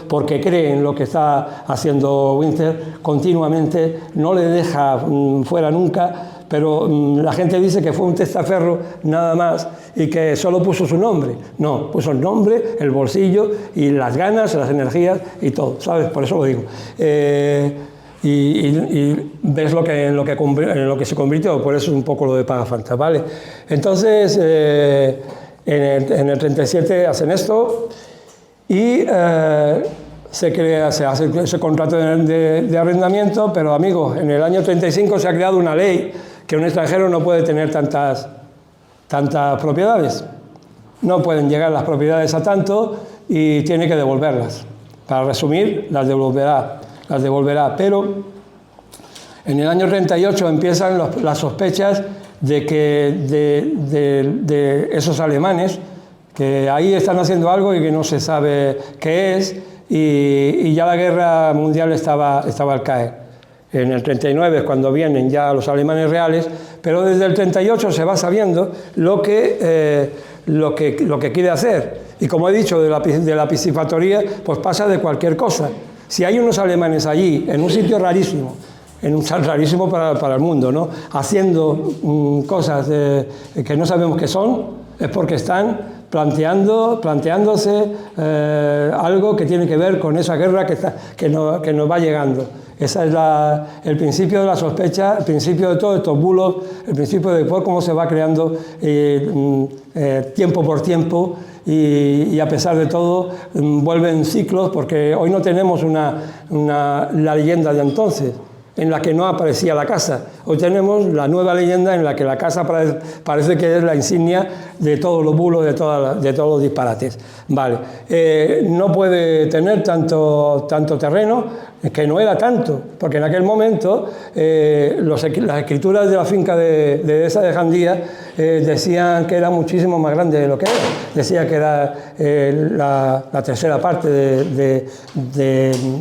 S3: porque cree en lo que está haciendo Winter continuamente, no le deja fuera nunca, pero la gente dice que fue un testaferro nada más y que solo puso su nombre. No, puso el nombre, el bolsillo y las ganas, las energías y todo, ¿sabes? Por eso lo digo. Y ves en lo que se convirtió, por eso es un poco lo de Pagafantas, ¿vale? Entonces, en el 37 hacen esto y se hace ese contrato de arrendamiento, pero amigos, en el año 35 se ha creado una ley que un extranjero no puede tener tantas propiedades. No pueden llegar las propiedades a tanto y tiene que devolverlas. Para resumir, las devolverá, pero en el año 38 empiezan las sospechas de que de esos alemanes, que ahí están haciendo algo y que no se sabe qué es, y ya la guerra mundial estaba al caer. En el 39 es cuando vienen ya los alemanes reales, pero desde el 38 se va sabiendo lo que quiere hacer. Y como he dicho, de la piscifactoría, pues pasa de cualquier cosa. Si hay unos alemanes allí, en un sitio rarísimo, rarísimo para el mundo, ¿no?, haciendo cosas que no sabemos qué son, es porque están planteándose algo que tiene que ver con esa guerra que nos va llegando. Ese es el principio de la sospecha, el principio de todos estos bulos, el principio de cómo se va creando tiempo por tiempo y a pesar de todo vuelven ciclos, porque hoy no tenemos la leyenda de entonces, en la que no aparecía la casa. Hoy tenemos la nueva leyenda en la que la casa parece que es la insignia de todos los bulos, de todos los disparates. Vale. No puede tener tanto terreno, que no era tanto, porque en aquel momento las escrituras de la finca de esa de Jandía decían que era muchísimo más grande de lo que era. Decía que era la tercera parte de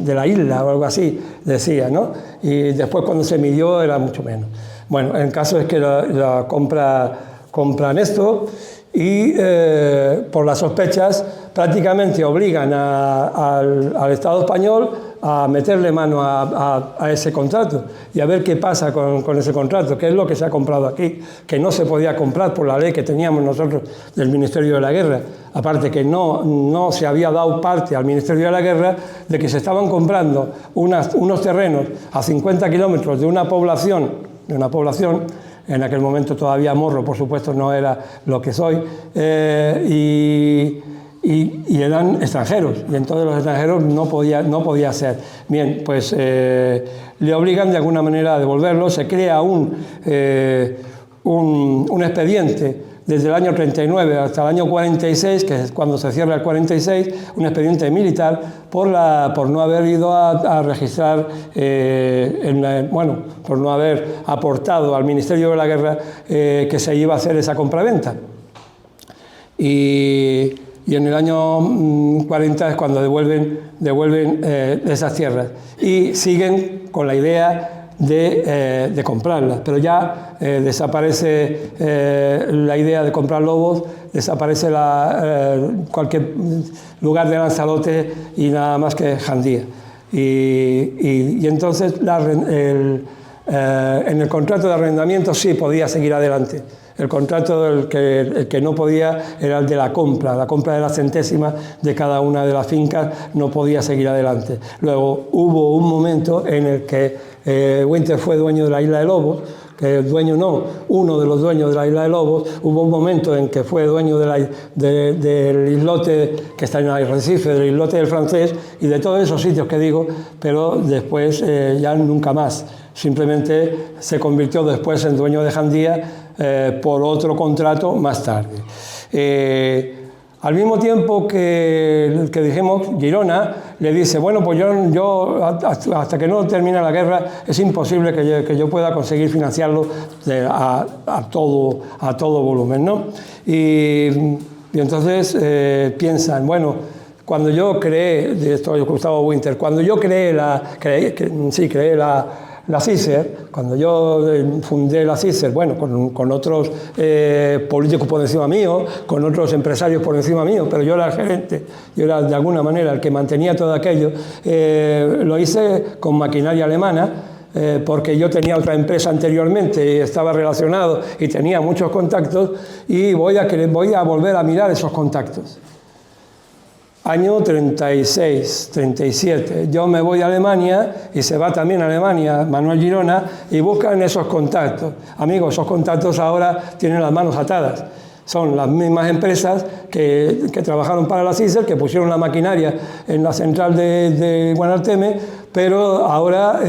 S3: la isla o algo así, decía, ¿no? Y después cuando se midió era mucho menos. Bueno, el caso es que la compran esto y por las sospechas prácticamente obligan al Estado español a meterle mano a ese contrato y a ver qué pasa con ese contrato, qué es lo que se ha comprado aquí, que no se podía comprar por la ley que teníamos nosotros del Ministerio de la Guerra. Aparte que no se había dado parte al Ministerio de la Guerra de que se estaban comprando unos terrenos a 50 kilómetros de una población, en aquel momento todavía Morro, por supuesto, no era lo que soy, y eran extranjeros, y entonces los extranjeros no podía ser. Bien, pues le obligan de alguna manera a devolverlo, se crea un expediente desde el año 39 hasta el año 46, que es cuando se cierra el 46, un expediente militar por no haber ido a registrar, por no haber aportado al Ministerio de la Guerra que se iba a hacer esa compraventa. Y y en el año 40 es cuando devuelven esas tierras y siguen con la idea de comprarlas, pero ya desaparece la idea de comprar lobos, desaparece cualquier lugar de Lanzarote y nada más que Jandía. Y entonces en el contrato de arrendamiento sí podía seguir adelante. El contrato el que no podía era el de la compra de las centésimas de cada una de las fincas no podía seguir adelante. Luego hubo un momento en el que Winter fue dueño de la Isla de Lobos, uno de los dueños de la Isla de Lobos. Hubo un momento en que fue dueño del islote que está en el Arrecife, del islote del Francés y de todos esos sitios que digo, pero después ya nunca más. Simplemente se convirtió después en dueño de Jandía por otro contrato más tarde. Al mismo tiempo que dijimos, Girona le dice, bueno, pues yo hasta que no termine la guerra es imposible que yo pueda conseguir financiarlo a todo volumen, ¿no? Y entonces piensan, bueno, cuando yo creé, de esto Gustavo Winter, cuando yo creé la CISER, cuando yo fundé la CISER, bueno, con otros políticos por encima mío, con otros empresarios por encima mío, pero yo era el gerente, yo era de alguna manera el que mantenía todo aquello, lo hice con maquinaria alemana, porque yo tenía otra empresa anteriormente, estaba relacionado y tenía muchos contactos y voy a volver a mirar esos contactos. Año 36, 37, yo me voy a Alemania y se va también a Alemania Manuel Girona y buscan esos contactos. Amigos, esos contactos ahora tienen las manos atadas. Son las mismas empresas que trabajaron para la CISER, que pusieron la maquinaria en la central de Guanarteme, pero ahora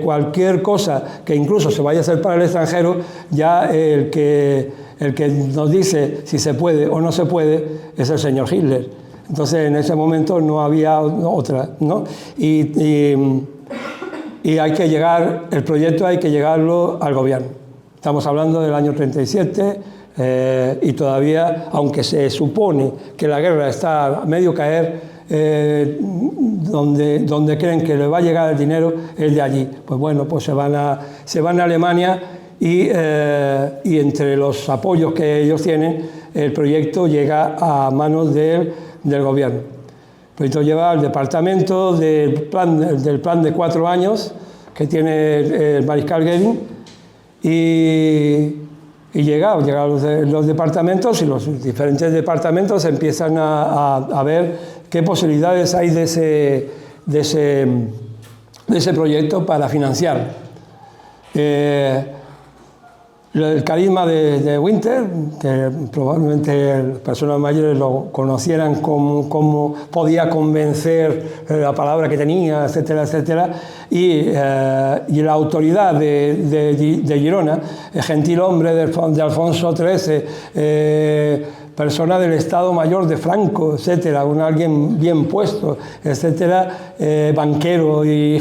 S3: cualquier cosa que incluso se vaya a hacer para el extranjero, ya el que nos dice si se puede o no se puede es el señor Hitler. Entonces, en ese momento no había otra, ¿no? Y hay que llegar, el proyecto hay que llegarlo al gobierno. Estamos hablando del año 37 y todavía, aunque se supone que la guerra está a medio caer, donde creen que le va a llegar el dinero es de allí. Pues bueno, pues se van a Alemania y entre los apoyos que ellos tienen, el proyecto llega a manos del gobierno. El proyecto lleva al departamento del plan de 4 años que tiene el mariscal Goering y llega los departamentos y los diferentes departamentos empiezan a ver qué posibilidades hay de ese proyecto para financiar. El carisma de Winter, que probablemente las personas mayores lo conocieran cómo podía convencer, la palabra que tenía, etcétera, etcétera, y la autoridad de Girona, el gentil hombre de Alfonso XIII, persona del Estado Mayor de Franco, etcétera, alguien bien puesto, etcétera, banquero y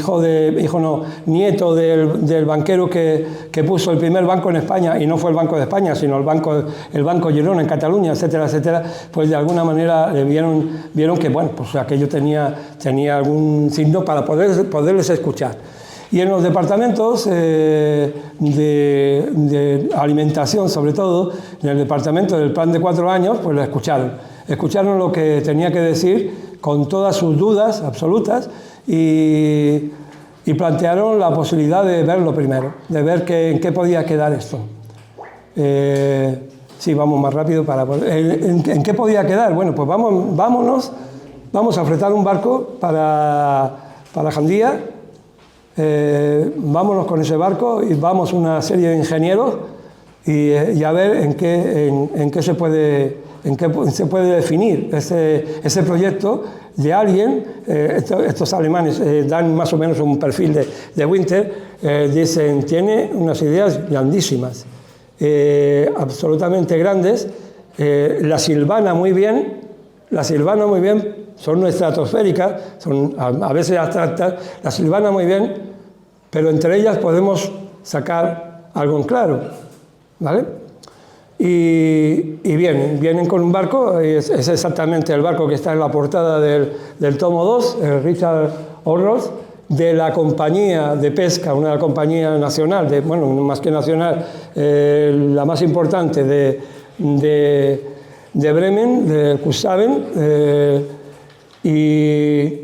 S3: nieto del banquero que puso el primer banco en España, y no fue el Banco de España, sino el Banco Girona en Cataluña, etcétera, etcétera, pues de alguna manera vieron que, bueno, pues aquello tenía algún signo para poderles escuchar. Y en los departamentos de alimentación, sobre todo, en el departamento del plan de 4 años, pues lo escucharon. Escucharon lo que tenía que decir con todas sus dudas absolutas y plantearon la posibilidad de verlo primero, de ver en qué podía quedar esto. Sí, vamos más rápido para poder... ¿En qué podía quedar? Bueno, pues vamos a ofrecer un barco para Jandía. Vámonos con ese barco y vamos una serie de ingenieros y a ver en qué se puede definir ese proyecto de alguien. Estos alemanes dan más o menos un perfil de Winter, dicen, tiene unas ideas grandísimas, absolutamente grandes, la silvana muy bien, son no estratosféricas, son a veces abstractas, la silvana muy bien, pero entre ellas podemos sacar algo en claro, ¿vale? y vienen con un barco, es exactamente el barco que está en la portada del tomo 2, el Richard Orros, de la compañía de pesca, una compañía nacional, bueno, más que nacional, la más importante de Bremen, de Cuxhaven, y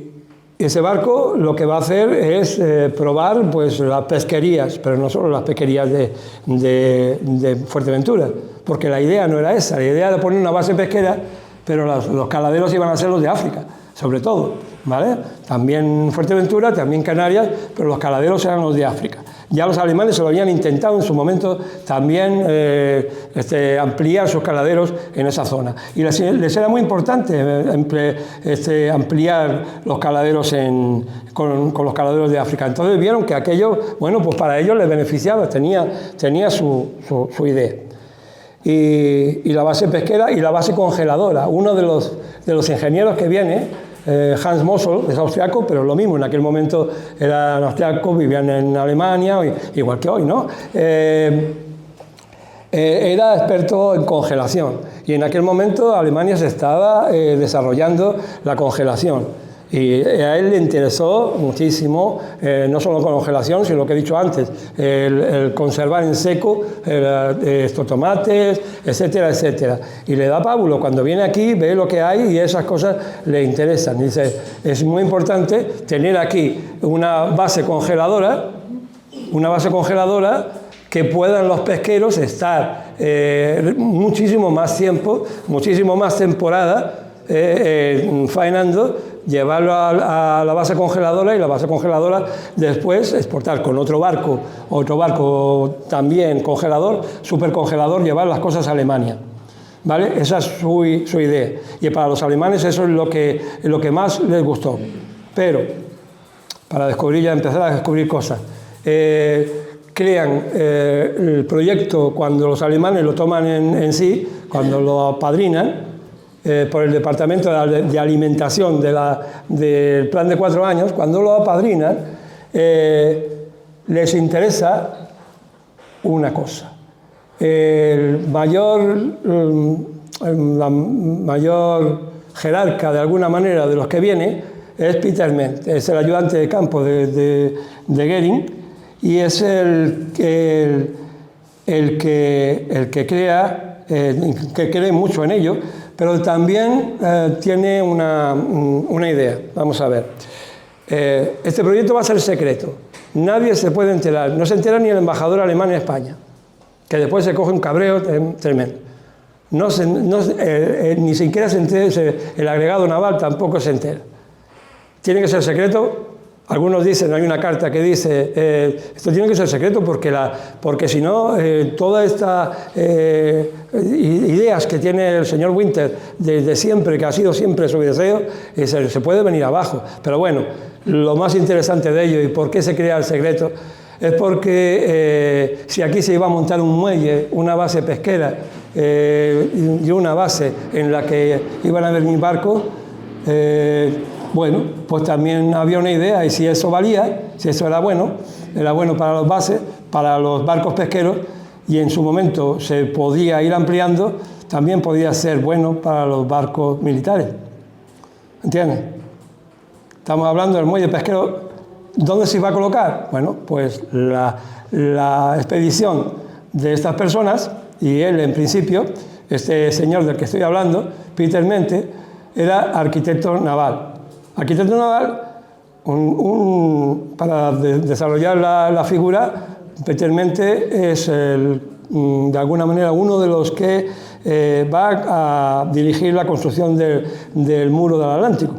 S3: ese barco lo que va a hacer es probar pues, las pesquerías, pero no solo las pesquerías de Fuerteventura, porque la idea no era esa, la idea era poner una base pesquera, pero los caladeros iban a ser los de África, sobre todo, ¿vale? También Fuerteventura, también Canarias, pero los caladeros eran los de África. Ya los alemanes se lo habían intentado en su momento también ampliar sus caladeros en esa zona. Y les era muy importante ampliar los caladeros con los caladeros de África. Entonces vieron que aquello, bueno, pues para ellos les beneficiaba, tenía su idea. Y la base pesquera y la base congeladora. Uno de los ingenieros que viene, Hans Mossel, es austriaco, pero lo mismo, en aquel momento eran austriacos, vivían en Alemania, igual que hoy, ¿no? Era experto en congelación y en aquel momento Alemania se estaba desarrollando la congelación. Y a él le interesó muchísimo, no solo la congelación, sino lo que he dicho antes, el conservar en seco estos tomates, etcétera, etcétera. Y le da pábulo, cuando viene aquí, ve lo que hay y esas cosas le interesan. Dice, es muy importante tener aquí una base congeladora que puedan los pesqueros estar muchísimo más tiempo, muchísimo más temporada faenando, llevarlo a la base congeladora y la base congeladora después exportar con otro barco también congelador, supercongelador, llevar las cosas a Alemania. ¿Vale? Esa es su idea. Y para los alemanes eso es lo que más les gustó. Pero, para empezar a descubrir cosas, crean el proyecto cuando los alemanes lo toman en sí, cuando lo apadrinan, por el Departamento de Alimentación del Plan de 4 años, cuando lo apadrinan, les interesa una cosa. La mayor jerarca, de alguna manera, de los que viene, es Peter Ment, es el ayudante de campo de Goering, y es el que cree mucho en ello, pero también tiene una idea. Vamos a ver. Este proyecto va a ser secreto. Nadie se puede enterar. No se entera ni el embajador alemán en España, que después se coge un cabreo tremendo. Ni siquiera se entera, el agregado naval tampoco se entera. Tiene que ser secreto. Algunos dicen, hay una carta que dice, esto tiene que ser secreto porque si no, todas estas ideas que tiene el señor Winter desde siempre, que ha sido siempre su deseo, se puede venir abajo. Pero bueno, lo más interesante de ello y por qué se crea el secreto es porque si aquí se iba a montar un muelle, una base pesquera y una base en la que iban a venir barcos, bueno, pues también había una idea, y si eso valía, si eso era bueno para los bases, para los barcos pesqueros, y en su momento se podía ir ampliando, también podía ser bueno para los barcos militares. ¿Entiendes? Estamos hablando del muelle pesquero. ¿Dónde se iba a colocar? Bueno, pues la expedición de estas personas, y él en principio, este señor del que estoy hablando, Peter Mente, era arquitecto naval. Arquitecto naval, para desarrollar la figura, Peter Mente es de alguna manera uno de los que va a dirigir la construcción del muro del Atlántico,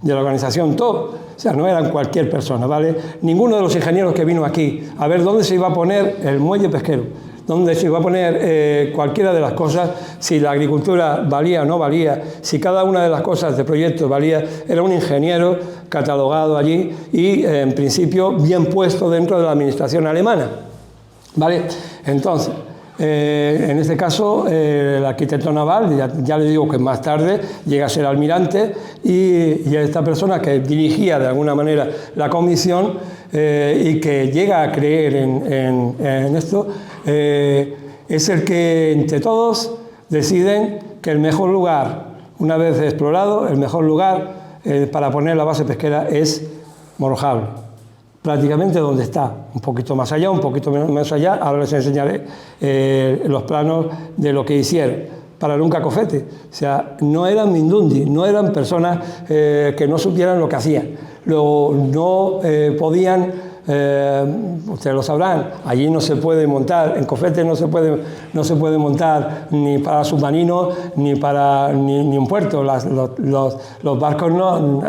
S3: de la organización TOP. O sea, no eran cualquier persona, ¿vale? Ninguno de los ingenieros que vino aquí a ver dónde se iba a poner el muelle pesquero, dónde se iba a poner cualquiera de las cosas, si la agricultura valía o no valía, si cada una de las cosas de proyecto valía, era un ingeniero catalogado allí y, en principio, bien puesto dentro de la administración alemana, ¿vale? Entonces, en este caso, el arquitecto naval, ya le digo que más tarde llega a ser almirante, y esta persona que dirigía de alguna manera la comisión y que llega a creer en esto, es el que entre todos deciden que el mejor lugar, una vez explorado, el mejor lugar para poner la base pesquera es Morrojable, prácticamente donde está, un poquito más allá, un poquito menos allá. Ahora les enseñaré los planos de lo que hicieron para el Unca Cofete. O sea, no eran mindundi, no eran personas que no supieran lo que hacían, no podían. Ustedes lo sabrán, allí no se puede montar, en Cofete no se puede montar ni para submarinos ni un puerto. Los barcos no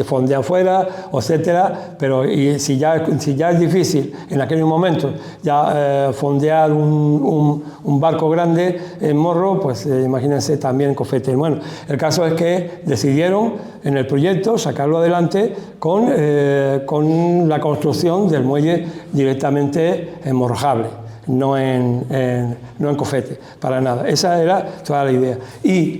S3: fondean fuera, etcétera, pero si ya es difícil en aquellos momentos ya fondear un barco grande en Morro, pues imagínense también en Cofete. Bueno, el caso es que decidieron en el proyecto sacarlo adelante con la construcción del muelle directamente en Morrojable, no en Cofete, para nada. Esa era toda la idea. Y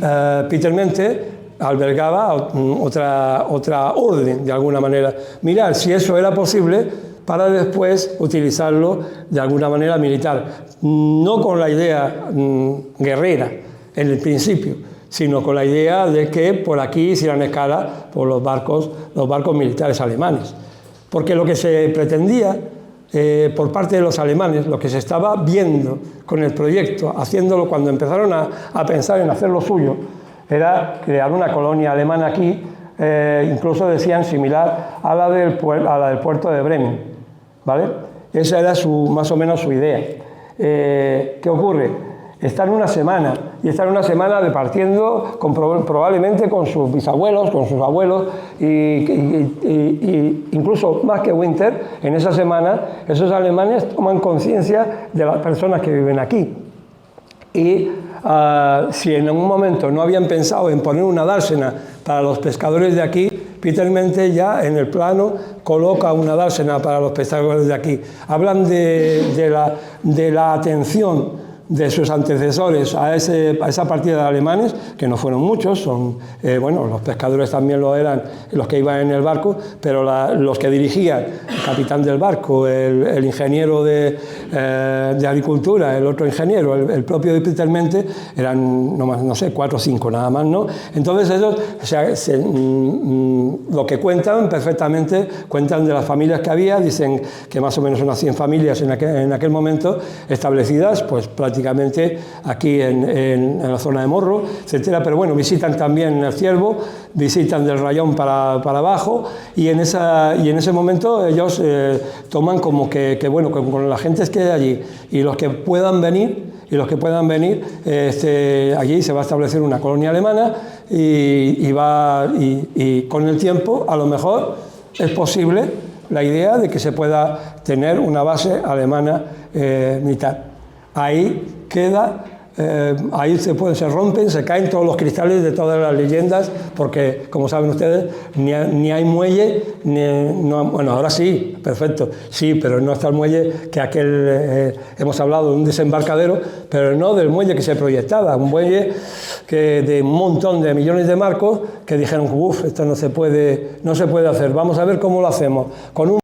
S3: Peter Mente albergaba otra orden, de alguna manera. Mirar si eso era posible para después utilizarlo de alguna manera militar. No con la idea guerrera en el principio, sino con la idea de que por aquí hicieran escala por los barcos militares alemanes. Porque lo que se pretendía por parte de los alemanes, lo que se estaba viendo con el proyecto, haciéndolo cuando empezaron a pensar en hacer lo suyo, era crear una colonia alemana aquí, incluso decían similar a la del puerto de Bremen, ¿vale? Esa era más o menos su idea. ¿Qué ocurre? Estar una semana, y estar una semana departiendo probablemente con sus bisabuelos, con sus abuelos, y incluso más que Winter, en esa semana esos alemanes toman conciencia de las personas que viven aquí. Y si en algún momento no habían pensado en poner una dársena para los pescadores de aquí, Peter Mente ya en el plano coloca una dársena para los pescadores de aquí. Hablan de la atención de sus antecesores a esa partida de alemanes, que no fueron muchos, bueno, los pescadores también lo eran, los que iban en el barco, pero los que dirigían, el capitán del barco, el ingeniero de agricultura, el otro ingeniero, el propio de Peter Mente, eran no sé, 4 o 5 nada más, ¿no? Entonces ellos, o sea, lo que cuentan perfectamente, cuentan de las familias que había, dicen que más o menos unas 100 familias en aquel momento establecidas, pues prácticamente aquí en la zona de Morro, etcétera. Pero bueno, visitan también el Ciervo, visitan del Rayón para abajo, y en ese momento ellos toman como que bueno, con la gente que hay allí y los que puedan venir, allí se va a establecer una colonia alemana y con el tiempo a lo mejor es posible la idea de que se pueda tener una base alemana militar. Ahí queda, ahí se rompen, se caen todos los cristales de todas las leyendas, porque, como saben ustedes, ni hay muelle, bueno, ahora sí, perfecto, sí, pero no está el muelle que hemos hablado de un desembarcadero, pero no del muelle que se proyectaba, un muelle de un montón de millones de marcos que dijeron, uff, esto no se puede hacer, vamos a ver cómo lo hacemos, con un